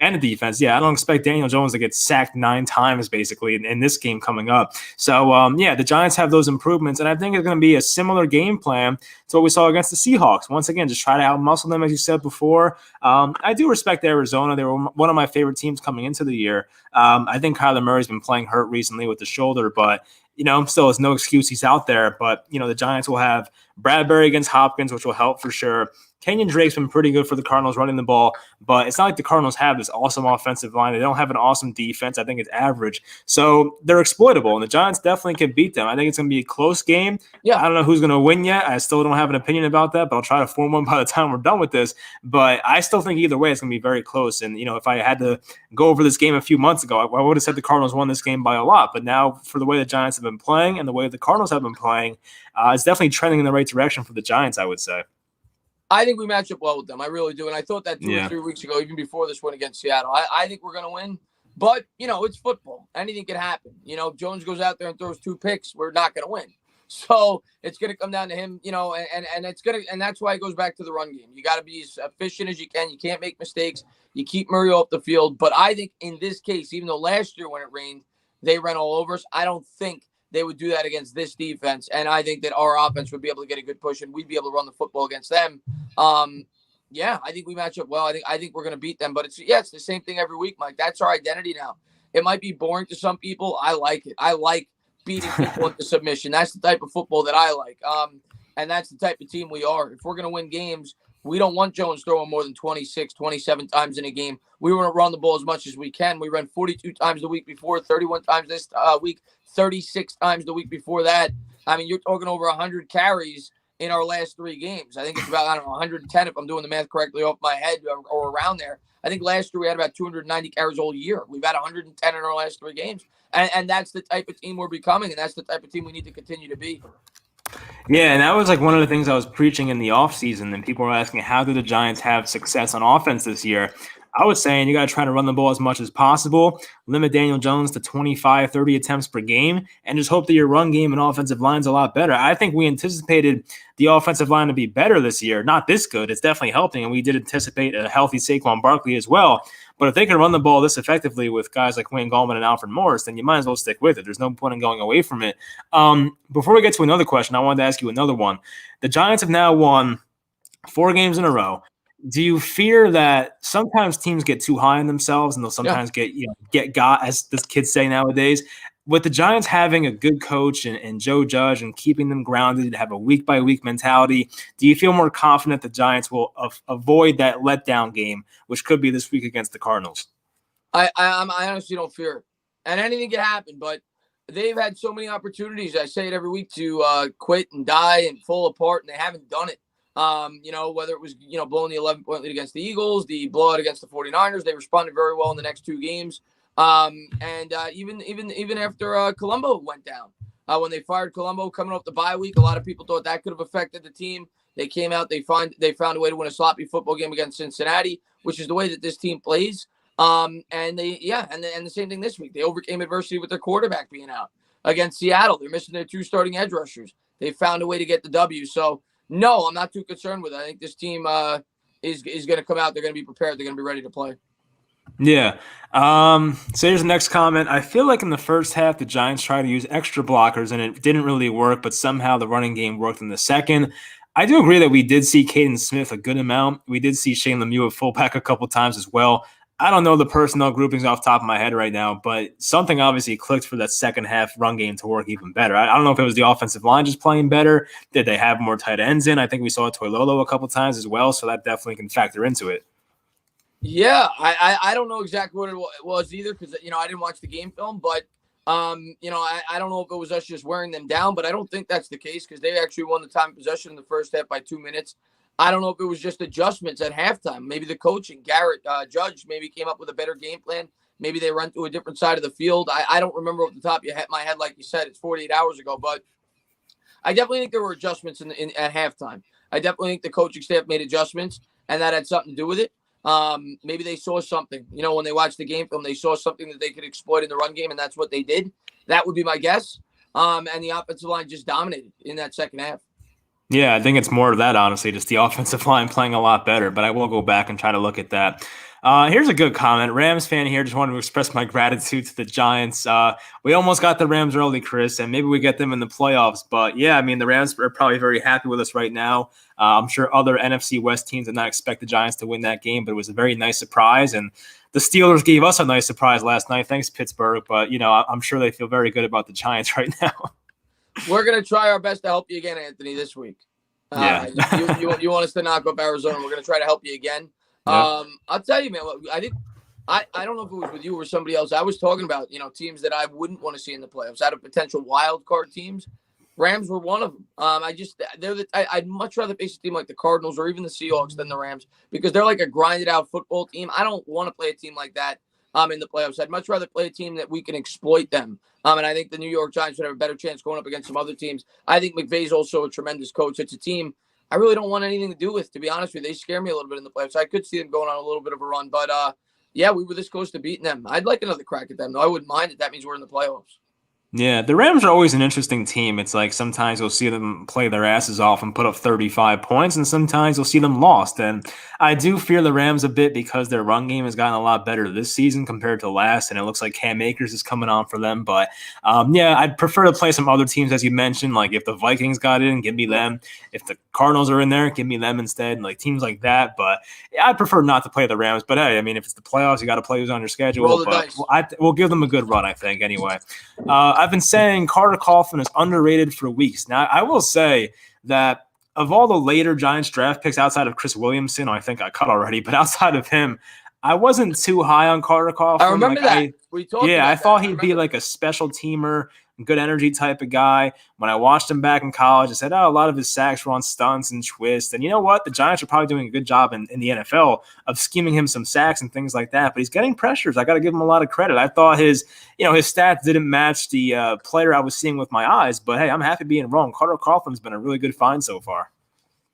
And the defense, yeah, I don't expect Daniel Jones to get sacked 9 times basically in this game coming up. So, yeah, the Giants have those improvements, and I think it's going to be a similar game plan to what we saw against the Seahawks. Once again, just try to outmuscle them, as you said before. I do respect Arizona. They were one of my favorite teams coming into the year. I think Kyler Murray's been playing hurt recently with the shoulder, but still it's no excuse he's out there. But, the Giants will have Bradbury against Hopkins, which will help for sure. Kenyon Drake's been pretty good for the Cardinals running the ball, but it's not like the Cardinals have this awesome offensive line. They don't have an awesome defense. I think it's average. So they're exploitable, and the Giants definitely can beat them. I think it's going to be a close game. Yeah. I don't know who's going to win yet. I still don't have an opinion about that, but I'll try to form one by the time we're done with this. But I still think either way it's going to be very close. And, if I had to go over this game a few months ago, I would have said the Cardinals won this game by a lot. But now for the way the Giants have been playing and the way the Cardinals have been playing, it's definitely trending in the right direction for the Giants, I would say. I think we match up well with them. I really do. And I thought that 2 or 3 weeks ago, even before this win against Seattle. I think we're going to win. But, it's football. Anything can happen. If Jones goes out there and throws 2 picks, we're not going to win. So it's going to come down to him, and it's going to, and that's why it goes back to the run game. You got to be as efficient as you can. You can't make mistakes. You keep Murray off the field. But I think in this case, even though last year when it rained, they ran all over us, I don't think they would do that against this defense. And I think that our offense would be able to get a good push and we'd be able to run the football against them. Yeah, I think we match up well. I think we're going to beat them, but it's the same thing every week, Mike. That's our identity now. It might be boring to some people. I like it. I like beating people into submission. That's the type of football that I like. And that's the type of team we are. If we're going to win games, we don't want Jones throwing more than 26, 27 times in a game. We want to run the ball as much as we can. We ran 42 times the week before, 31 times this week, 36 times the week before that. I mean, you're talking over 100 carries in our last 3 games. I think it's about, 110 if I'm doing the math correctly off my head or around there. I think last year we had about 290 carries all year. We've had 110 in our last 3 games. And that's the type of team we're becoming, and that's the type of team we need to continue to be. Yeah, and that was like one of the things I was preaching in the offseason, and people were asking, how do the Giants have success on offense this year? I was saying you got to try to run the ball as much as possible, limit Daniel Jones to 25, 30 attempts per game, and just hope that your run game and offensive line's a lot better. I think we anticipated the offensive line to be better this year. Not this good. It's definitely helping, and we did anticipate a healthy Saquon Barkley as well. But if they can run the ball this effectively with guys like Wayne Gallman and Alfred Morris, then you might as well stick with it. There's no point in going away from it. Before we get to another question, I wanted to ask you another one. The Giants have now won 4 games in a row. Do you fear that sometimes teams get too high on themselves and they'll sometimes get got, as the kids say nowadays? With the Giants having a good coach and Joe Judge and keeping them grounded, have a week-by-week mentality, do you feel more confident the Giants will avoid that letdown game, which could be this week against the Cardinals? I honestly don't fear it. And anything can happen, but they've had so many opportunities, I say it every week, to quit and die and fall apart, and they haven't done it. Whether it was, blowing the 11-point lead against the Eagles, the blowout against the 49ers, they responded very well in the next 2 games. Even after Colombo went down, when they fired Colombo coming off the bye week, a lot of people thought that could have affected the team. They came out, they found a way to win a sloppy football game against Cincinnati, which is the way that this team plays. And the same thing this week. They overcame adversity with their quarterback being out against Seattle. They're missing their 2 starting edge rushers. They found a way to get the W. So no, I'm not too concerned with it. I think this team is going to come out. They're going to be prepared. They're going to be ready to play. Yeah. So here's the next comment. I feel like in the first half, the Giants tried to use extra blockers, and it didn't really work, but somehow the running game worked in the second. I do agree that we did see Caden Smith a good amount. We did see Shane Lemieux at fullback a couple times as well. I don't know the personnel groupings off the top of my head right now, but something obviously clicked for that second half run game to work even better. I don't know if it was the offensive line just playing better. Did they have more tight ends in? I think we saw Toilolo a couple times as well, so that definitely can factor into it. Yeah, I don't know exactly what it was either because I didn't watch the game film, but I don't know if it was us just wearing them down, but I don't think that's the case because they actually won the time of possession in the first half by 2 minutes. I don't know if it was just adjustments at halftime. Maybe the coaching, Garrett Judge, maybe came up with a better game plan. Maybe they run to a different side of the field. I don't remember off the top of my head, like you said, it's 48 hours ago, but I definitely think there were adjustments at halftime. I definitely think the coaching staff made adjustments, and that had something to do with it. Maybe they saw something. When they watched the game film, they saw something that they could exploit in the run game, and that's what they did. That would be my guess. And the offensive line just dominated in that second half. Yeah, I think it's more of that, honestly, just the offensive line playing a lot better, but I will go back and try to look at that. Here's a good comment. Rams fan here. Just wanted to express my gratitude to the Giants. We almost got the Rams early, Chris, and maybe we get them in the playoffs. But yeah, I mean, the Rams are probably very happy with us right now. I'm sure other NFC West teams did not expect the Giants to win that game, but it was a very nice surprise. And the Steelers gave us a nice surprise last night. Thanks, Pittsburgh. But, I'm sure they feel very good about the Giants right now. We're going to try our best to help you again, Anthony, this week. Yeah. You want us to knock up Arizona. We're going to try to help you again. Yeah. I'll tell you, man, I think I don't know if it was with you or somebody else. I was talking about, teams that I wouldn't want to see in the playoffs out of potential wild card teams. Rams were one of them. I'd much rather face a team like the Cardinals or even the Seahawks than the Rams because they're like a grinded out football team. I don't want to play a team like that in the playoffs. I'd much rather play a team that we can exploit them. And I think the New York Giants would have a better chance going up against some other teams. I think McVay's also a tremendous coach. It's a team I really don't want anything to do with, to be honest with you. They scare me a little bit in the playoffs. I could see them going on a little bit of a run, but yeah, we were this close to beating them. I'd like another crack at them, though. I wouldn't mind it. That means we're in the playoffs. Yeah, the Rams are always an interesting team. It's like sometimes you'll see them play their asses off and put up 35 points, and sometimes you'll see them lost. And I do fear the Rams a bit because their run game has gotten a lot better this season compared to last, and it looks like Cam Akers is coming on for them. But yeah, I'd prefer to play some other teams, as you mentioned. Like if the Vikings got in, give me them. If the Cardinals are in there, give me them instead. Like teams like that. But yeah, I prefer not to play the Rams. But hey, I mean, if it's the playoffs, you got to play who's on your schedule. Roll the but dice. we'll give them a good run, I think. Anyway. I've been saying Carter Coffin is underrated for weeks. Now, I will say that of all the later Giants draft picks outside of Chris Williamson, I think I cut already, but outside of him, I wasn't too high on Carter Coffin. I remember that. I thought he'd be like a special teamer, good energy type of guy. When I watched him back in college, I said, a lot of his sacks were on stunts and twists. And you know what? The Giants are probably doing a good job in the NFL of scheming him some sacks and things like that. But he's getting pressures. I got to give him a lot of credit. I thought his stats didn't match the player I was seeing with my eyes. But hey, I'm happy being wrong. Carter Coughlin's been a really good find so far.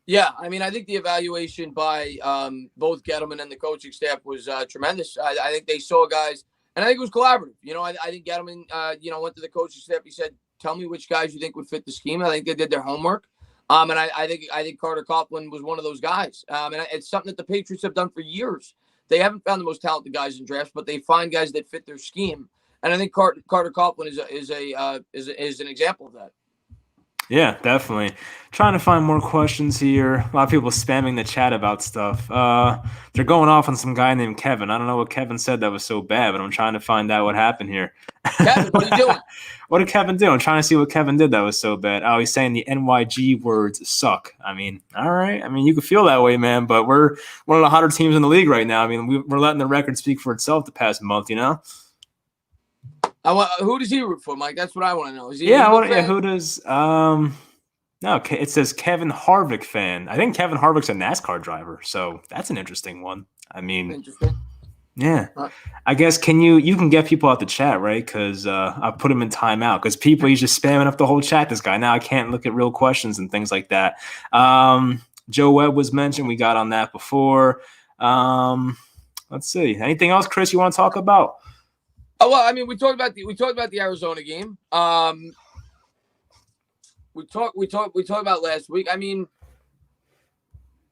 Yeah, I mean, I think the evaluation by both Gettleman and the coaching staff was tremendous. I think they saw guys, and I think it was collaborative. I think Gettleman, went to the coaching staff. He said, "Tell me which guys you think would fit the scheme." I think they did their homework, and I think Carter Coughlin was one of those guys. And it's something that the Patriots have done for years. They haven't found the most talented guys in drafts, but they find guys that fit their scheme. And I think Carter Coughlin is an example of that. Yeah, definitely. Trying to find more questions here. A lot of people spamming the chat about stuff. They're going off on some guy named Kevin. I don't know what Kevin said that was so bad, but I'm trying to find out what happened here. Kevin, what are you doing? What did Kevin do? I'm trying to see what Kevin did that was so bad. Oh, he's saying the NYG words suck. I mean, all right. I mean, you could feel that way, man, but we're one of the hotter teams in the league right now. I mean, we're letting the record speak for itself the past month, Who does he root for, Mike? That's what I want to know. Who does no, it says Kevin Harvick fan. I think Kevin Harvick's a NASCAR driver, so that's an interesting one. I mean, interesting. Yeah. I guess you can get people out the chat, right? Because I put him in timeout because he's just spamming up the whole chat, this guy. Now I can't look at real questions and things like that. Joe Webb was mentioned. We got on that before. Let's see. Anything else, Chris, you want to talk about? Oh, well, I mean, we talked about the Arizona game. We talked about last week. I mean,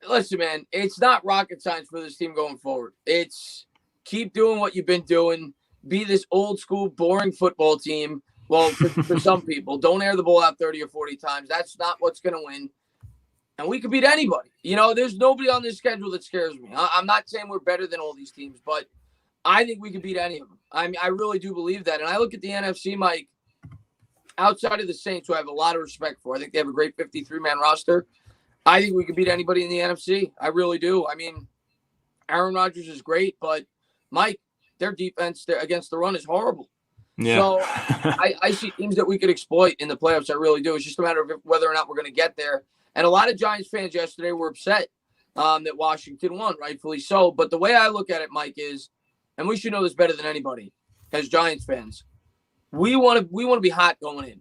listen, man, it's not rocket science for this team going forward. It's keep doing what you've been doing. Be this old school, boring football team. Well, for some people, don't air the ball out 30 or 40 times. That's not what's going to win. And we could beat anybody. There's nobody on this schedule that scares me. I'm not saying we're better than all these teams, but I think we could beat any of them. I mean, I really do believe that. And I look at the NFC, Mike, outside of the Saints, who I have a lot of respect for. I think they have a great 53-man roster. I think we could beat anybody in the NFC. I really do. I mean, Aaron Rodgers is great, but Mike, their defense against the run is horrible. Yeah. So I see teams that we could exploit in the playoffs. I really do. It's just a matter of whether or not we're going to get there. And a lot of Giants fans yesterday were upset that Washington won, rightfully so. But the way I look at it, Mike, is, and we should know this better than anybody as Giants fans, we want to be hot going in.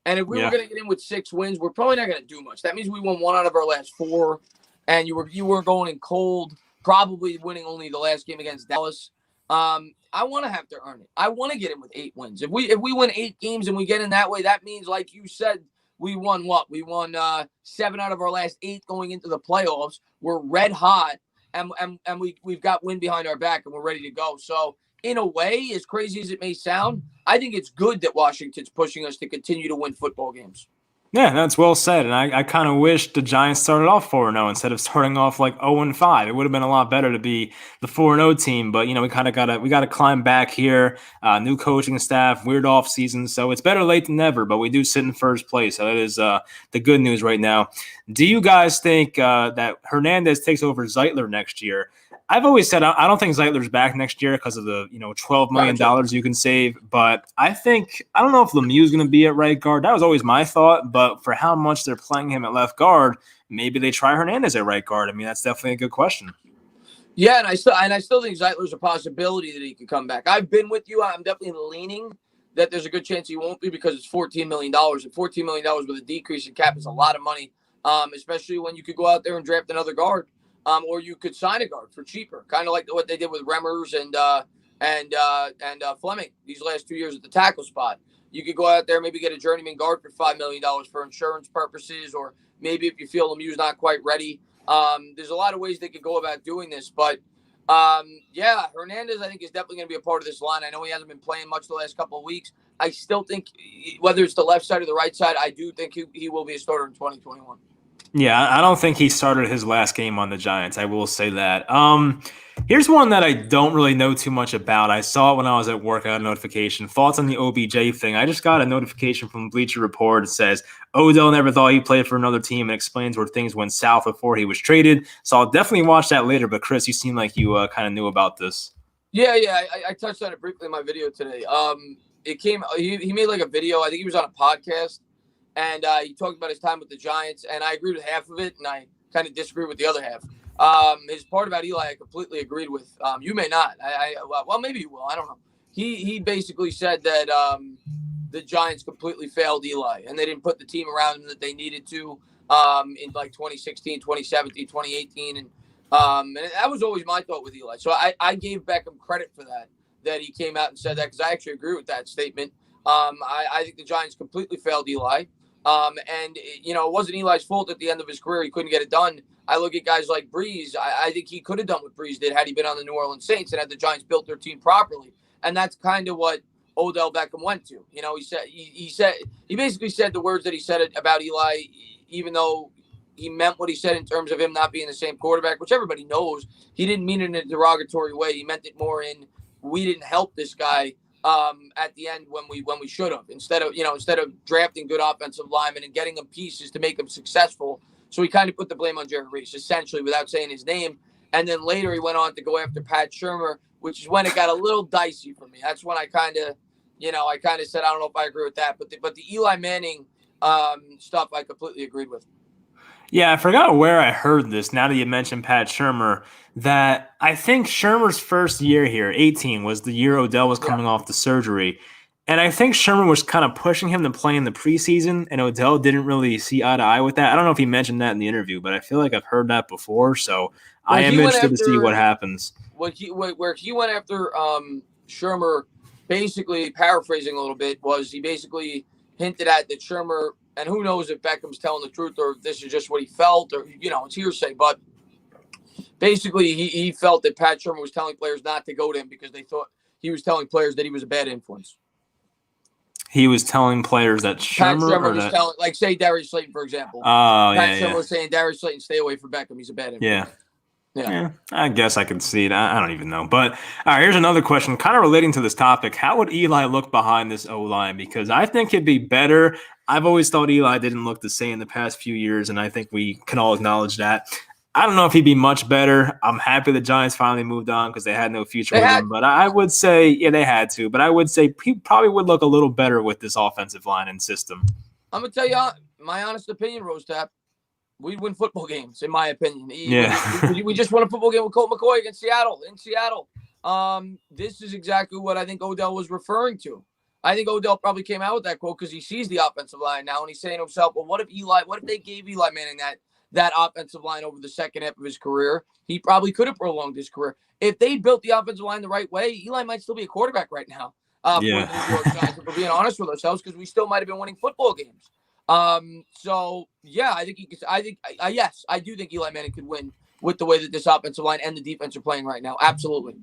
And if we were going to get in with 6 wins, we're probably not going to do much. That means we won 1 out of our last 4, and you were going in cold, probably winning only the last game against Dallas. I want to have to earn it. I want to get in with 8 wins. If we win 8 games and we get in that way, that means, like you said, we won what? We won 7 out of our last 8 going into the playoffs. We're red hot, and we've got wind behind our back, and we're ready to go. So, in a way, as crazy as it may sound, I think it's good that Washington's pushing us to continue to win football games. Yeah, that's well said. And I kind of wish the Giants started off 4-0 instead of starting off like 0-5. It would have been a lot better to be the 4-0 team. But, we kind of gotta climb back here. New coaching staff, weird off season. So it's better late than never, but we do sit in first place. So that is the good news right now. Do you guys think that Hernandez takes over Zeitler next year? I've always said I don't think Zeitler's back next year because of the $12 million you can save. But I don't know if Lemieux's going to be at right guard. That was always my thought. But for how much they're playing him at left guard, maybe they try Hernandez at right guard. I mean, that's definitely a good question. Yeah, and I still think Zeitler's a possibility that he could come back. I've been with you. I'm definitely leaning that there's a good chance he won't be because it's $14 million. And $14 million with a decrease in cap is a lot of money, especially when you could go out there and draft another guard. Or you could sign a guard for cheaper, kind of like what they did with Remmers and Fleming these last 2 years at the tackle spot. You could go out there, maybe get a journeyman guard for $5 million for insurance purposes, or maybe if you feel Lemieux's not quite ready. There's a lot of ways they could go about doing this, but Hernandez I think is definitely going to be a part of this line. I know he hasn't been playing much the last couple of weeks. I still think whether it's the left side or the right side, I do think he will be a starter in 2021. Yeah, I don't think he started his last game on the Giants. I will say that. Here's one that I don't really know too much about. I saw it when I was at work. I got a notification. Thoughts on the OBJ thing. I just got a notification from Bleacher Report. It says, Odell never thought he played for another team and explains where things went south before he was traded. So I'll definitely watch that later. But, Chris, you seem like you kind of knew about this. Yeah. I touched on it briefly in my video today. He made like a video. I think he was on a podcast. And he talked about his time with the Giants, and I agreed with half of it, and I kind of disagreed with the other half. His part about Eli, I completely agreed with. You may not. Well, maybe you will. I don't know. He basically said that the Giants completely failed Eli, and they didn't put the team around him that they needed to in like 2016, 2017, 2018. And that was always my thought with Eli. So I gave Beckham credit for that he came out and said that because I actually agree with that statement. I think the Giants completely failed Eli. It wasn't Eli's fault at the end of his career. He couldn't get it done. I look at guys like Breeze. I think he could have done what Breeze did had he been on the New Orleans Saints and had the Giants built their team properly. And that's kind of what Odell Beckham went to. He basically said the words that he said about Eli, even though he meant what he said in terms of him not being the same quarterback, which everybody knows. He didn't mean it in a derogatory way. He meant it more in, we didn't help this guy at the end when we should have, instead of drafting good offensive linemen and getting them pieces to make them successful. So he kind of put the blame on Jerry Reese, essentially, without saying his name. And then later he went on to go after Pat Shurmur, which is when it got a little dicey for me. That's when I kind of said, I don't know if I agree with that. But the Eli Manning stuff, I completely agreed with. Yeah, I forgot where I heard this. Now that you mentioned Pat Shurmur, that I think Shurmur's first year here, 18, was the year Odell was coming off the surgery. And I think Shurmur was kind of pushing him to play in the preseason, and Odell didn't really see eye to eye with that. I don't know if he mentioned that in the interview, but I feel like I've heard that before. So I am interested to see what happens. Where he went after Shurmur, basically paraphrasing a little bit, was he basically hinted at that Shurmur, and who knows if Beckham's telling the truth or if this is just what he felt, or it's hearsay. But basically, he felt that Pat Shurmur was telling players not to go to him because they thought he was telling players that he was a bad influence. He was telling players that Pat Shurmur was telling, like, say Darius Slayton, for example. Pat Shurmur was saying, Darius Slayton, stay away from Beckham. He's a bad influence. Yeah, I guess I can see it. I don't even know. But, all right, here's another question kind of relating to this topic. How would Eli look behind this O-line? Because I think it'd be better. I've always thought Eli didn't look the same the past few years, and I think we can all acknowledge that. I don't know if he'd be much better. I'm happy the Giants finally moved on because they had no future with him. But I would say, yeah, they had to. But I would say he probably would look a little better with this offensive line and system. I'm going to tell you my honest opinion, Rose Tap. We'd win football games, in my opinion. Yeah. We just won a football game with Colt McCoy against Seattle, in Seattle. This is exactly what I think Odell was referring to. I think Odell probably came out with that quote because he sees the offensive line now, and he's saying to himself, well, what if they gave Eli Manning that offensive line over the second half of his career? He probably could have prolonged his career. If they built the offensive line the right way, Eli might still be a quarterback right now. For the New York Giants, if we're being honest with ourselves, because we still might have been winning football games. So yeah, I think yes, I do think Eli Manning could win with the way that this offensive line and the defense are playing right now. Absolutely.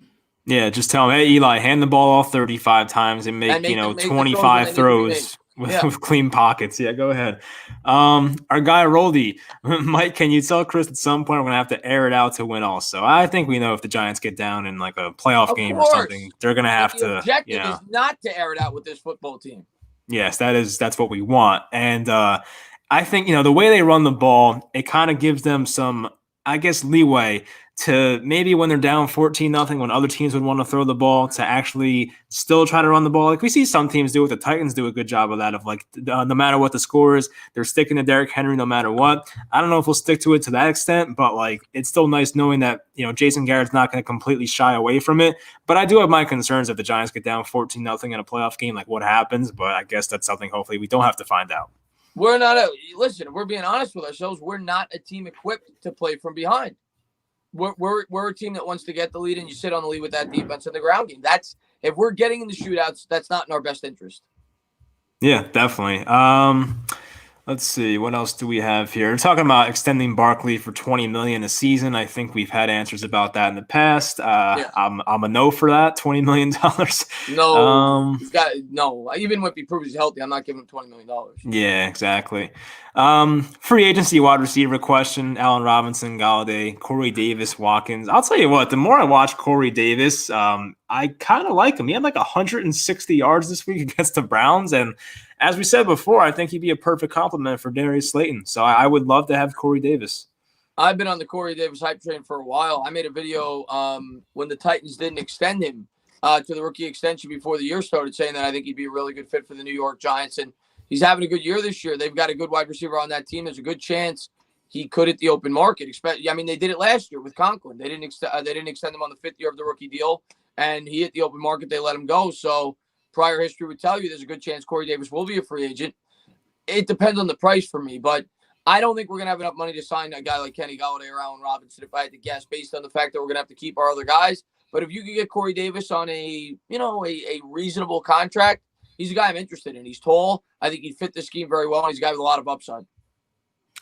Yeah, just tell him, hey, Eli, hand the ball off 35 times and make 25 throws with clean pockets. Yeah, go ahead. Our guy Roldy, Mike, can you tell Chris at some point we're gonna have to air it out to win? Also, I think we know if the Giants get down in like a playoff game or something, they're gonna have to. The objective is not to air it out with this football team. Yes, that's what we want. And I think, the way they run the ball, it kind of gives them some, I guess, leeway to maybe when they're down 14-0, when other teams would want to throw the ball, to actually still try to run the ball. Like we see some teams do it. The Titans do a good job of that, of like, no matter what the score is, they're sticking to Derrick Henry no matter what. I don't know if we'll stick to it to that extent, but like, it's still nice knowing that, Jason Garrett's not going to completely shy away from it. But I do have my concerns if the Giants get down 14-0 in a playoff game, like what happens. But I guess that's something hopefully we don't have to find out. We're not listen, if we're being honest with ourselves, we're not a team equipped to play from behind. We're a team that wants to get the lead, and you sit on the lead with that defense in the ground game. That's, if we're getting in the shootouts, that's not in our best interest. Yeah, definitely. Let's see, what else do we have here? We're talking about extending Barkley for $20 million a season. I think we've had answers about that in the past. I'm a no for that, $20 million. No, no. Even if he proves he's healthy, I'm not giving him $20 million. Yeah, exactly. Free agency wide receiver question: Allen Robinson, Galladay, Corey Davis, Watkins. I'll tell you what, the more I watch Corey Davis, I kind of like him. He had like 160 yards this week against the Browns, and as we said before, I think he'd be a perfect complement for Darius Slayton. So I would love to have Corey Davis. I've been on the Corey Davis hype train for a while. I made a video when the Titans didn't extend him to the rookie extension before the year started, saying that I think he'd be a really good fit for the New York Giants. And he's having a good year this year. They've got a good wide receiver on that team. There's a good chance he could hit the open market. I mean, they did it last year with Conklin. They didn't extend him on the 5th year of the rookie deal, and he hit the open market. They let him go. So prior history would tell you there's a good chance Corey Davis will be a free agent. It depends on the price for me, but I don't think we're going to have enough money to sign a guy like Kenny Galladay or Allen Robinson, if I had to guess, based on the fact that we're going to have to keep our other guys. But if you could get Corey Davis on a reasonable contract, he's a guy I'm interested in. He's tall. I think he'd fit the scheme very well, and he's a guy with a lot of upside.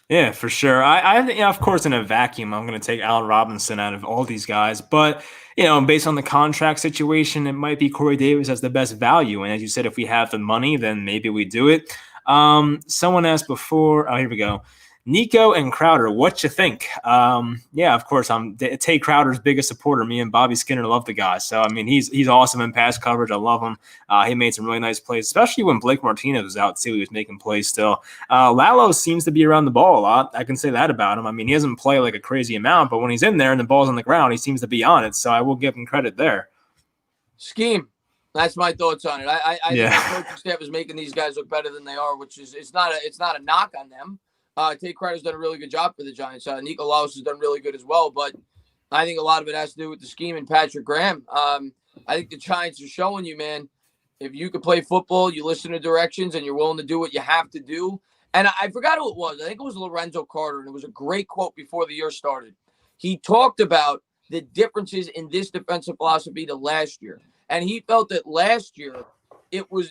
Yeah, for sure. I think, of course, in a vacuum, I'm going to take Allen Robinson out of all these guys. But, based on the contract situation, it might be Corey Davis as the best value. And as you said, if we have the money, then maybe we do it. Someone asked before. Oh, here we go. Nico and Crowder, what you think? Yeah, of course, I'm Tate Crowder's biggest supporter. Me and Bobby Skinner love the guy. So, I mean, he's awesome in pass coverage. I love him. He made some really nice plays, especially when Blake Martinez was out, too. He was making plays still. Lalo seems to be around the ball a lot. I can say that about him. I mean, he doesn't play like a crazy amount, but when he's in there and the ball's on the ground, he seems to be on it. So I will give him credit there. Scheme. That's my thoughts on it. I think the coaching staff is making these guys look better than they are, which is it's not a knock on them. Tate Crowder's done a really good job for the Giants. Nico Laus has done really good as well, but I think a lot of it has to do with the scheme and Patrick Graham. I think the Giants are showing you, man, if you could play football, you listen to directions, and you're willing to do what you have to do. And I forgot who it was. I think it was Lorenzo Carter, and it was a great quote before the year started. He talked about the differences in this defensive philosophy to last year, and he felt that last year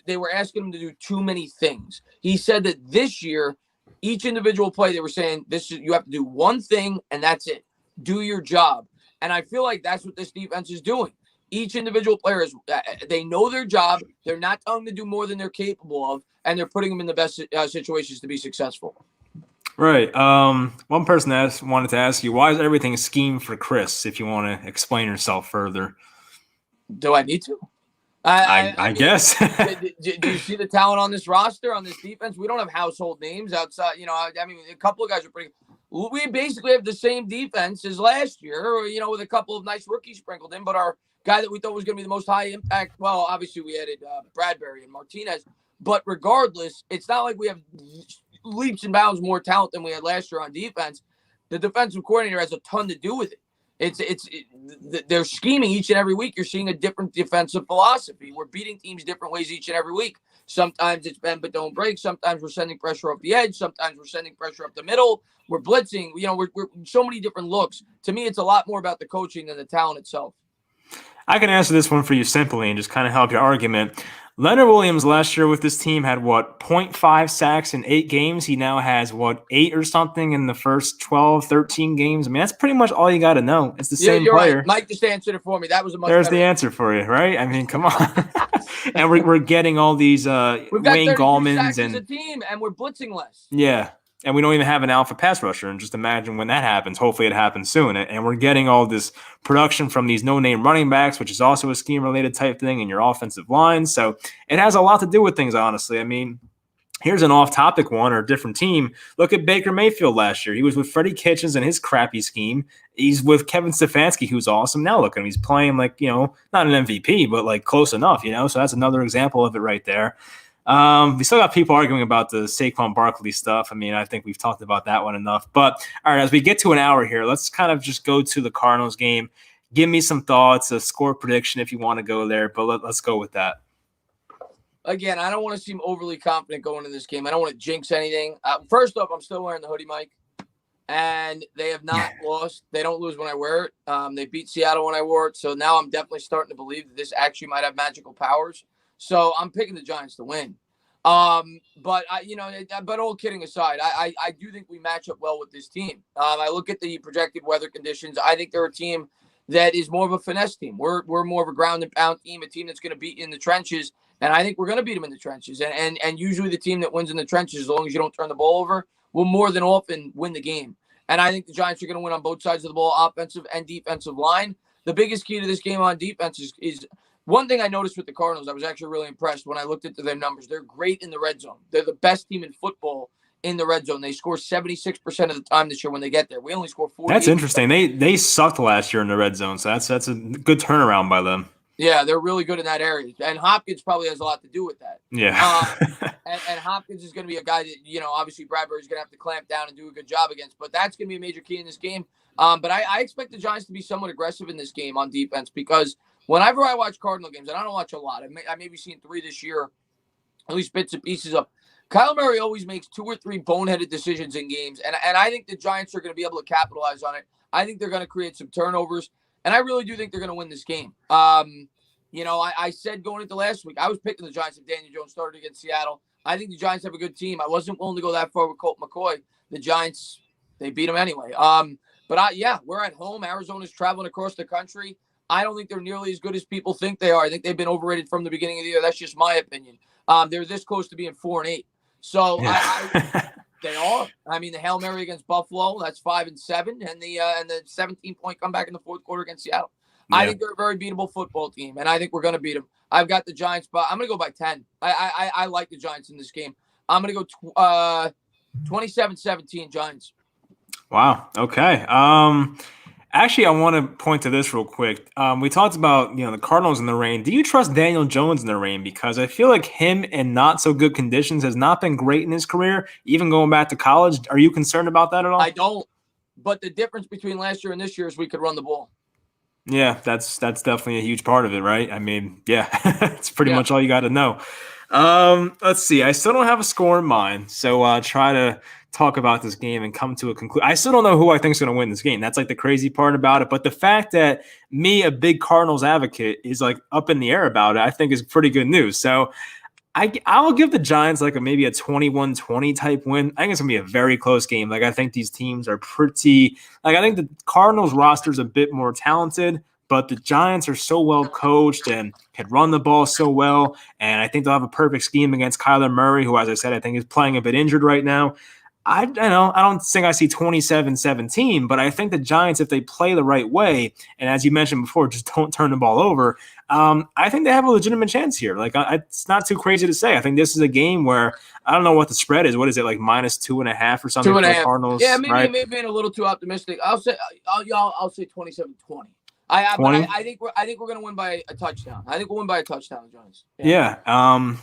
they were asking him to do too many things. He said that this year, each individual play, they were saying, you have to do one thing, and that's it. Do your job. And I feel like that's what this defense is doing. Each individual player they know their job. They're not telling them to do more than they're capable of, and they're putting them in the best situations to be successful. Right. One person wanted to ask you, why is everything scheme for Chris, if you want to explain yourself further? Do I need to? I mean, guess. do you see the talent on this roster, on this defense? We don't have household names outside. I mean, a couple of guys are pretty. we basically have the same defense as last year, with a couple of nice rookies sprinkled in. But our guy that we thought was going to be the most high impact, well, obviously we added Bradbury and Martinez. But regardless, it's not like we have leaps and bounds more talent than we had last year on defense. The defensive coordinator has a ton to do with it. They're scheming each and every week. You're seeing a different defensive philosophy. We're beating teams different ways each and every week. Sometimes it's bend but don't break. Sometimes we're sending pressure up the edge. Sometimes we're sending pressure up the middle. We're blitzing. We're so many different looks. To me, it's a lot more about the coaching than the talent itself. I can answer this one for you simply and just kind of help your argument. Leonard Williams last year with this team had 0.5 sacks in 8 games. He now has 8 or something in the first 12, 13 games. I mean, that's pretty much all you got to know. It's the same player. Right. Mike just answered it for me. That was a much There's better the answer for you, right? I mean, come on. And we're getting all these We've got Wayne Gallmans sacks and as a team, and we're blitzing less. Yeah. And we don't even have an alpha pass rusher. And just imagine when that happens. Hopefully it happens soon. And we're getting all this production from these no-name running backs, which is also a scheme-related type thing in your offensive line. So it has a lot to do with things, honestly. I mean, here's an off-topic one or a different team. Look at Baker Mayfield last year. He was with Freddie Kitchens and his crappy scheme. He's with Kevin Stefanski, who's awesome. Now look at him. He's playing not an MVP, but close enough, So that's another example of it right there. We still got people arguing about the Saquon Barkley stuff. I mean, I think we've talked about that one enough. But, all right, as we get to an hour here, let's kind of just go to the Cardinals game. Give me some thoughts, a score prediction if you want to go there, but let's go with that. Again, I don't want to seem overly confident going into this game. I don't want to jinx anything. First off, I'm still wearing the hoodie, Mike, and they have not lost. They don't lose when I wear it. They beat Seattle when I wore it, so now I'm definitely starting to believe that this actually might have magical powers. So I'm picking the Giants to win. But all kidding aside, I do think we match up well with this team. I look at the projected weather conditions. I think they're a team that is more of a finesse team. We're more of a ground and pound team, a team that's going to beat in the trenches. And I think we're going to beat them in the trenches. And usually the team that wins in the trenches, as long as you don't turn the ball over, will more than often win the game. And I think the Giants are going to win on both sides of the ball, offensive and defensive line. The biggest key to this game on defense is one thing I noticed with the Cardinals. I was actually really impressed when I looked into their numbers. They're great in the red zone. They're the best team in football in the red zone. They score 76% of the time this year when they get there. We only score 40. That's interesting. They sucked last year in the red zone, so that's a good turnaround by them. Yeah, they're really good in that area. And Hopkins probably has a lot to do with that. Yeah. And Hopkins is going to be a guy that, obviously Bradbury's going to have to clamp down and do a good job against. But that's going to be a major key in this game. But I expect the Giants to be somewhat aggressive in this game on defense because whenever I watch Cardinal games, and I don't watch a lot, I maybe seen 3 this year, at least bits and pieces of. Kyler Murray always makes 2 or 3 boneheaded decisions in games. And I think the Giants are going to be able to capitalize on it. I think they're going to create some turnovers. And I really do think they're going to win this game. I said going into last week, I was picking the Giants if Daniel Jones started against Seattle. I think the Giants have a good team. I wasn't willing to go that far with Colt McCoy. The Giants, they beat them anyway. We're at home. Arizona's traveling across the country. I don't think they're nearly as good as people think they are. I think they've been overrated from the beginning of the year. That's just my opinion. They're this close to being 4-8. So yeah. They are. I mean, the Hail Mary against Buffalo, that's 5-7, and the 17-point comeback in the fourth quarter against Seattle. Yeah. I think they're a very beatable football team, and I think we're going to beat them. I've got the Giants, but I'm going to go by 10. I like the Giants in this game. I'm going to go 27-17 Giants. Wow. Okay. Actually, I want to point to this real quick. We talked about, the Cardinals in the rain. Do you trust Daniel Jones in the rain? Because I feel like him in not so good conditions has not been great in his career, even going back to college. Are you concerned about that at all? I don't. But the difference between last year and this year is we could run the ball. Yeah, that's definitely a huge part of it, right? I mean, yeah, it's pretty much all you got to know. Let's see. I still don't have a score in mind, so try to talk about this game and come to a conclusion. I still don't know who I think is going to win this game. That's the crazy part about it. But the fact that me, a big Cardinals advocate, is up in the air about it, I think is pretty good news. So I'll give the Giants maybe a 21-20 type win. I think it's going to be a very close game. I think these teams are pretty – I think the Cardinals roster is a bit more talented, but the Giants are so well coached and can run the ball so well. And I think they'll have a perfect scheme against Kyler Murray, who, as I said, I think is playing a bit injured right now. I don't think I see 27-17, but I think the Giants, if they play the right way, and as you mentioned before, just don't turn the ball over, I think they have a legitimate chance here. Like, it's not too crazy to say. I think this is a game where I don't know what the spread is. What is it, like -2.5 or something for the Cardinals? Yeah, maybe right? maybe being a little too optimistic. I'll say 27-20. I think we're gonna win by a touchdown. I think we'll win by a touchdown, the Giants. Yeah.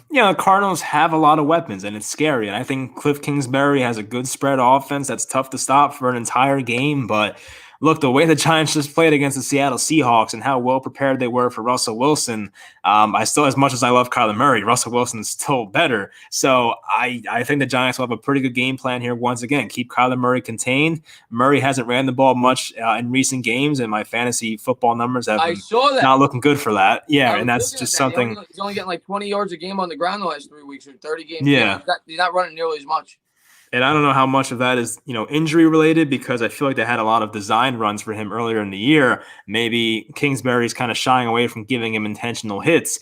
The Cardinals have a lot of weapons, and it's scary. And I think Cliff Kingsbury has a good spread offense that's tough to stop for an entire game. But look, the way the Giants just played against the Seattle Seahawks and how well prepared they were for Russell Wilson, I still, as much as I love Kyler Murray, Russell Wilson's still better. So I think the Giants will have a pretty good game plan here once again. Keep Kyler Murray contained. Murray hasn't ran the ball much in recent games, and my fantasy football numbers have been not looking good for that. Yeah, and that's just something. He's only getting like 20 yards a game on the ground the last 3 weeks, or 30 games. Yeah. He's not running nearly as much. And I don't know how much of that is, injury related, because I feel like they had a lot of design runs for him earlier in the year. Maybe Kingsbury's kind of shying away from giving him intentional hits.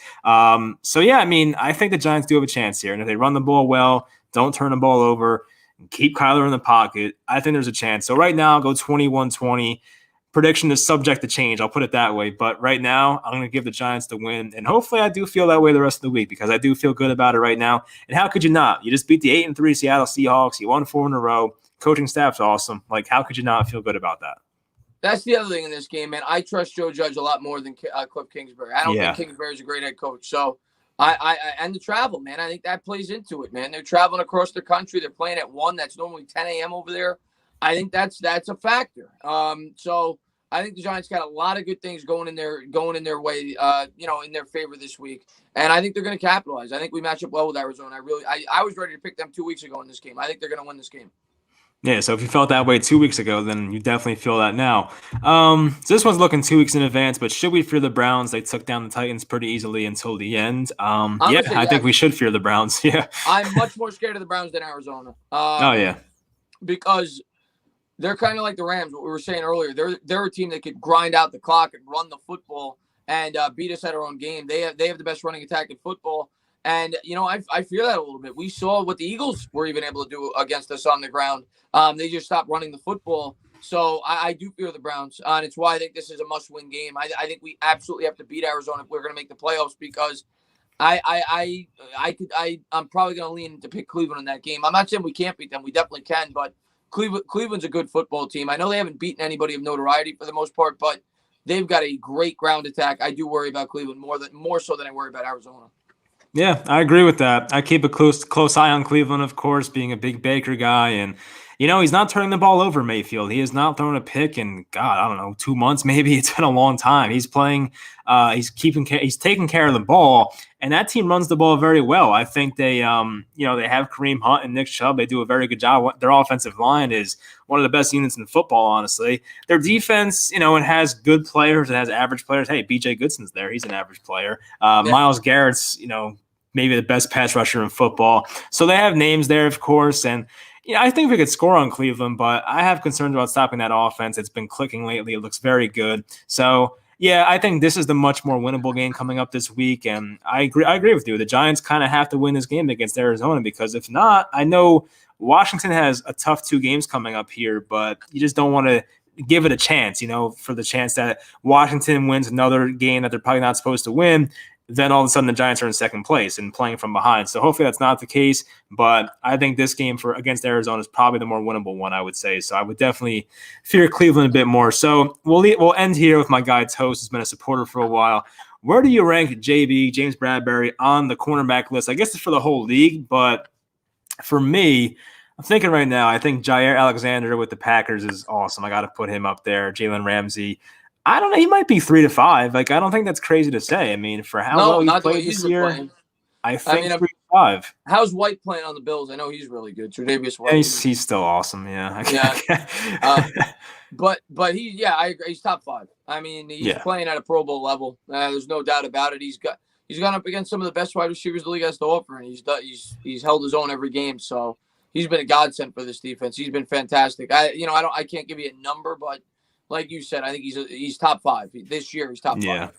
So yeah, I think the Giants do have a chance here. And if they run the ball well, don't turn the ball over, keep Kyler in the pocket, I think there's a chance. So right now, I'll go 21-20. Prediction is subject to change. I'll put it that way. But right now, I'm going to give the Giants the win. And hopefully I do feel that way the rest of the week, because I do feel good about it right now. And how could you not? You just beat the 8-3 Seattle Seahawks. You won 4 in a row. Coaching staff's awesome. Like, how could you not feel good about that? That's the other thing in this game, man. I trust Joe Judge a lot more than Cliff Kingsbury. I don't think Kingsbury's a great head coach. So and the travel, man, I think that plays into it, man. They're traveling across the country. They're playing at 1. That's normally 10 a.m. over there. I think that's a factor. So I think the Giants got a lot of good things going in their way, in their favor this week, and I think they're going to capitalize. I think we match up well with Arizona. I was ready to pick them 2 weeks ago in this game. I think they're going to win this game. Yeah, so if you felt that way 2 weeks ago, then you definitely feel that now. So this one's looking 2 weeks in advance, but should we fear the Browns? They took down the Titans pretty easily until the end. I think we should fear the Browns. Yeah, I'm much more scared of the Browns than Arizona. Because they're kind of like the Rams, what we were saying earlier. They're a team that could grind out the clock and run the football and beat us at our own game. They have the best running attack in football. And, I fear that a little bit. We saw what the Eagles were even able to do against us on the ground. They just stopped running the football. So I do fear the Browns. And it's why I think this is a must-win game. I think we absolutely have to beat Arizona if we're going to make the playoffs, because I'm probably going to lean to pick Cleveland in that game. I'm not saying we can't beat them. We definitely can, but Cleveland's a good football team. I know they haven't beaten anybody of notoriety for the most part, but they've got a great ground attack. I do worry about Cleveland more so than I worry about Arizona. Yeah, I agree with that. I keep a close eye on Cleveland, of course, being a big Baker guy. And, he's not turning the ball over, Mayfield. He has not thrown a pick in, God, I don't know, 2 months maybe. It's been a long time. He's playing, he's taking care of the ball. And that team runs the ball very well. I think they have Kareem Hunt and Nick Chubb. They do a very good job. Their offensive line is one of the best units in football, honestly. Their defense, it has good players. It has average players. Hey, B.J. Goodson's there. He's an average player. Myles Garrett's, maybe the best pass rusher in football. So they have names there, of course. And, I think we could score on Cleveland, but I have concerns about stopping that offense. It's been clicking lately. It looks very good. So, yeah, I think this is the much more winnable game coming up this week. And I agree with you. The Giants kind of have to win this game against Arizona, because if not, I know Washington has a tough 2 games coming up here, but you just don't want to give it a chance, for the chance that Washington wins another game that they're probably not supposed to win. Then all of a sudden the Giants are in second place and playing from behind. So hopefully that's not the case. But I think this game against Arizona is probably the more winnable one, I would say. So I would definitely fear Cleveland a bit more. So we'll end here with my guy Toast, who's been a supporter for a while. Where do you rank JB, James Bradbury, on the cornerback list? I guess it's for the whole league, but for me, I'm thinking right now, I think Jair Alexander with the Packers is awesome. I got to put him up there. Jalen Ramsey, I don't know. He might be 3 to 5. Like, I don't think that's crazy to say. For how well he's played this year, I think 3 to 5. How's White playing on the Bills? I know he's really good. Tre'Davious White. Yeah, he's still awesome. Yeah. But I agree. He's top 5. He's playing at a Pro Bowl level. There's no doubt about it. He's gone up against some of the best wide receivers the league has to offer, and he's held his own every game. So he's been a godsend for this defense. He's been fantastic. I can't give you a number, but like you said, I think he's top 5 this year. He's top 5. Yeah,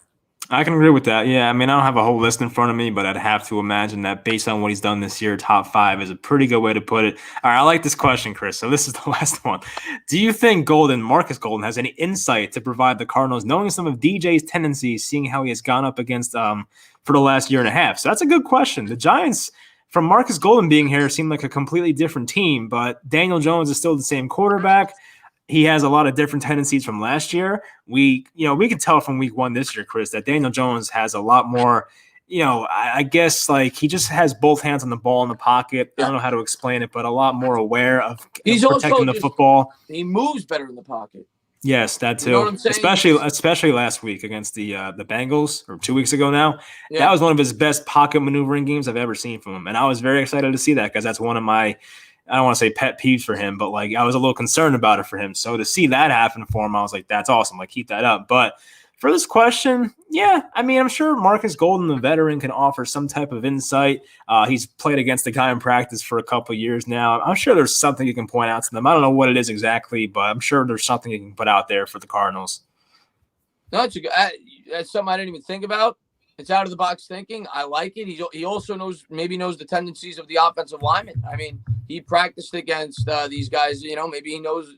I can agree with that. Yeah, I mean, I don't have a whole list in front of me, but I'd have to imagine that based on what he's done this year, top 5 is a pretty good way to put it. All right, I like this question, Chris. So this is the last one. Do you think Marcus Golden, has any insight to provide the Cardinals, knowing some of DJ's tendencies, seeing how he has gone up against for the last year and a half? So that's a good question. The Giants, from Marcus Golden being here, seem like a completely different team, but Daniel Jones is still the same quarterback. He has a lot of different tendencies from last year. We could tell from week 1 this year, Chris, that Daniel Jones has a lot more, I guess like he just has both hands on the ball in the pocket. I don't know how to explain it, but a lot more aware of protecting the football. He moves better in the pocket. Yes, that too. You know what I'm saying? Especially last week against the Bengals, or 2 weeks ago now. Yeah. That was one of his best pocket maneuvering games I've ever seen from him. And I was very excited to see that because that's one of my, I don't want to say pet peeves for him, but like I was a little concerned about it for him. So to see that happen for him, I was like, that's awesome. Like, keep that up. But for this question, yeah, I mean, I'm sure Marcus Golden, the veteran, can offer some type of insight. He's played against the guy in practice for a couple of years now. I'm sure there's something you can point out to them. I don't know what it is exactly, but I'm sure there's something you can put out there for the Cardinals. No, that's something I didn't even think about. It's out of the box thinking. I like it. He also knows the tendencies of the offensive lineman. I mean, he practiced against these guys. Maybe he knows.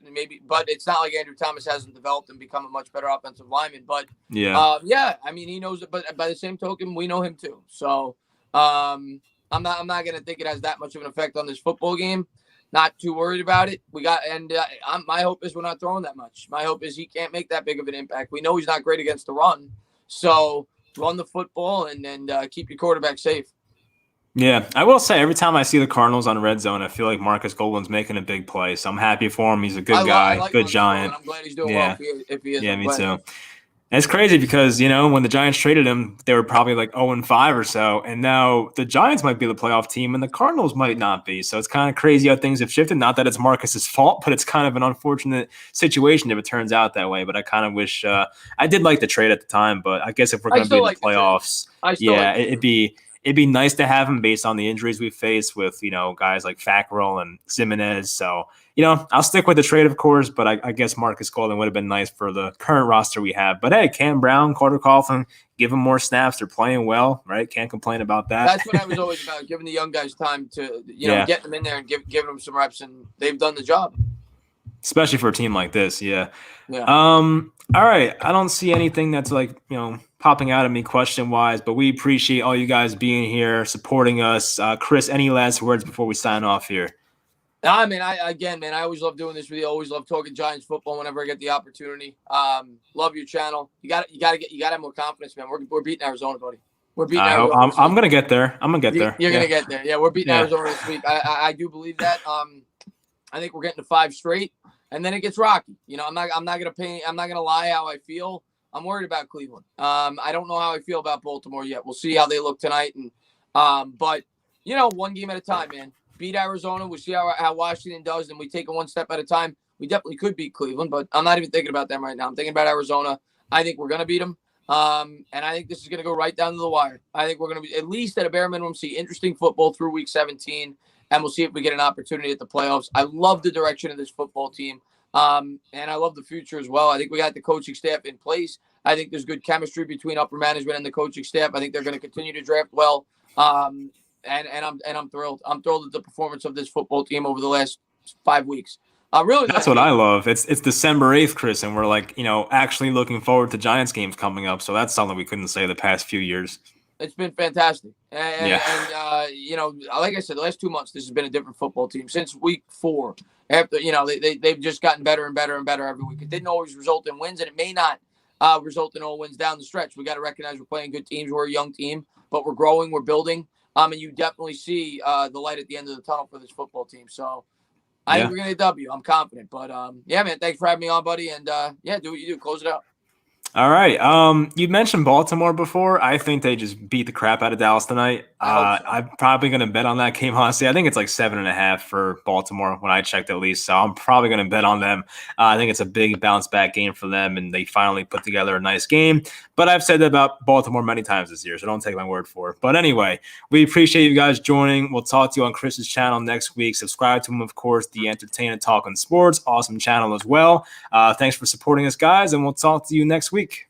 But it's not like Andrew Thomas hasn't developed and become a much better offensive lineman. But yeah. I mean, he knows it. But by the same token, we know him too. So I'm not going to think it has that much of an effect on this football game. Not too worried about it. My hope is we're not throwing that much. My hope is he can't make that big of an impact. We know he's not great against the run. So run the football and keep your quarterback safe. Yeah, I will say every time I see the Cardinals on red zone, I feel like Marcus Golden's making a big play. So I'm happy for him. He's a good guy, good Marcus Giant. Golden. I'm glad he's doing well if he is. Yeah, me too. And it's crazy because, when the Giants traded him, they were probably like 0-5 or so. And now the Giants might be the playoff team and the Cardinals might not be. So it's kind of crazy how things have shifted. Not that it's Marcus's fault, but it's kind of an unfortunate situation if it turns out that way. But I kind of wish I did like the trade at the time. But I guess if we're going to be in the playoffs, it'd be nice to have him based on the injuries we face with, guys like Fackrell and Zimenez. So, I'll stick with the trade, of course, but I guess Marcus Golden would have been nice for the current roster we have. But hey, Cam Brown, Carter Coffin, give them more snaps. They're playing well, right? Can't complain about that. That's what I was always about, giving the young guys time to, get them in there and giving them some reps, and they've done the job. Especially for a team like this, yeah. All right, I don't see anything that's like, popping out at me question-wise, but we appreciate all you guys being here, supporting us. Chris, any last words before we sign off here? I mean, I always love doing this with you. Always love talking Giants football whenever I get the opportunity. Love your channel. You got to have more confidence, man. We're beating Arizona, buddy. We're beating Arizona. I'm gonna get there. You're gonna get there. Yeah, we're beating Arizona this week. I do believe that. I think we're getting to 5 straight, and then it gets rocky. I'm not gonna lie how I feel. I'm worried about Cleveland. I don't know how I feel about Baltimore yet. We'll see how they look tonight. And but one game at a time, man. Beat Arizona. We'll see how Washington does, and we take it one step at a time. We definitely could beat Cleveland, but I'm not even thinking about them right now. I'm thinking about Arizona. I think we're gonna beat them, and I think this is gonna go right down to the wire. I think we're gonna be, at least at a bare minimum, see interesting football through week 17, and we'll see if we get an opportunity at the playoffs. I love the direction of this football team. And I love the future as well. I think we got the coaching staff in place. I think there's good chemistry between upper management and the coaching staff. I think they're going to continue to draft well. And I'm thrilled. I'm thrilled at the performance of this football team over the last 5 weeks. That's what I love. It's December 8th, Chris, and we're like, actually looking forward to Giants games coming up. So that's something we couldn't say the past few years. It's been fantastic. And like I said, the last 2 months, this has been a different football team since week 4. After, they've just gotten better and better and better every week. It didn't always result in wins, and it may not result in all wins down the stretch. We got to recognize we're playing good teams. We're a young team, but we're growing, we're building. And you definitely see the light at the end of the tunnel for this football team. So I think we're going to W. I'm confident. But, man, thanks for having me on, buddy. And, do what you do. Close it out. All right. You mentioned Baltimore before. I think they just beat the crap out of Dallas tonight. I'm probably going to bet on that game, honestly. I think it's like 7.5 for Baltimore when I checked at least. So I'm probably going to bet on them. I think it's a big bounce back game for them, and they finally put together a nice game. But I've said that about Baltimore many times this year, so don't take my word for it. But anyway, we appreciate you guys joining. We'll talk to you on Chris's channel next week. Subscribe to him, of course, the Entertainah Talking Sports. Awesome channel as well. Thanks for supporting us, guys, and we'll talk to you next week.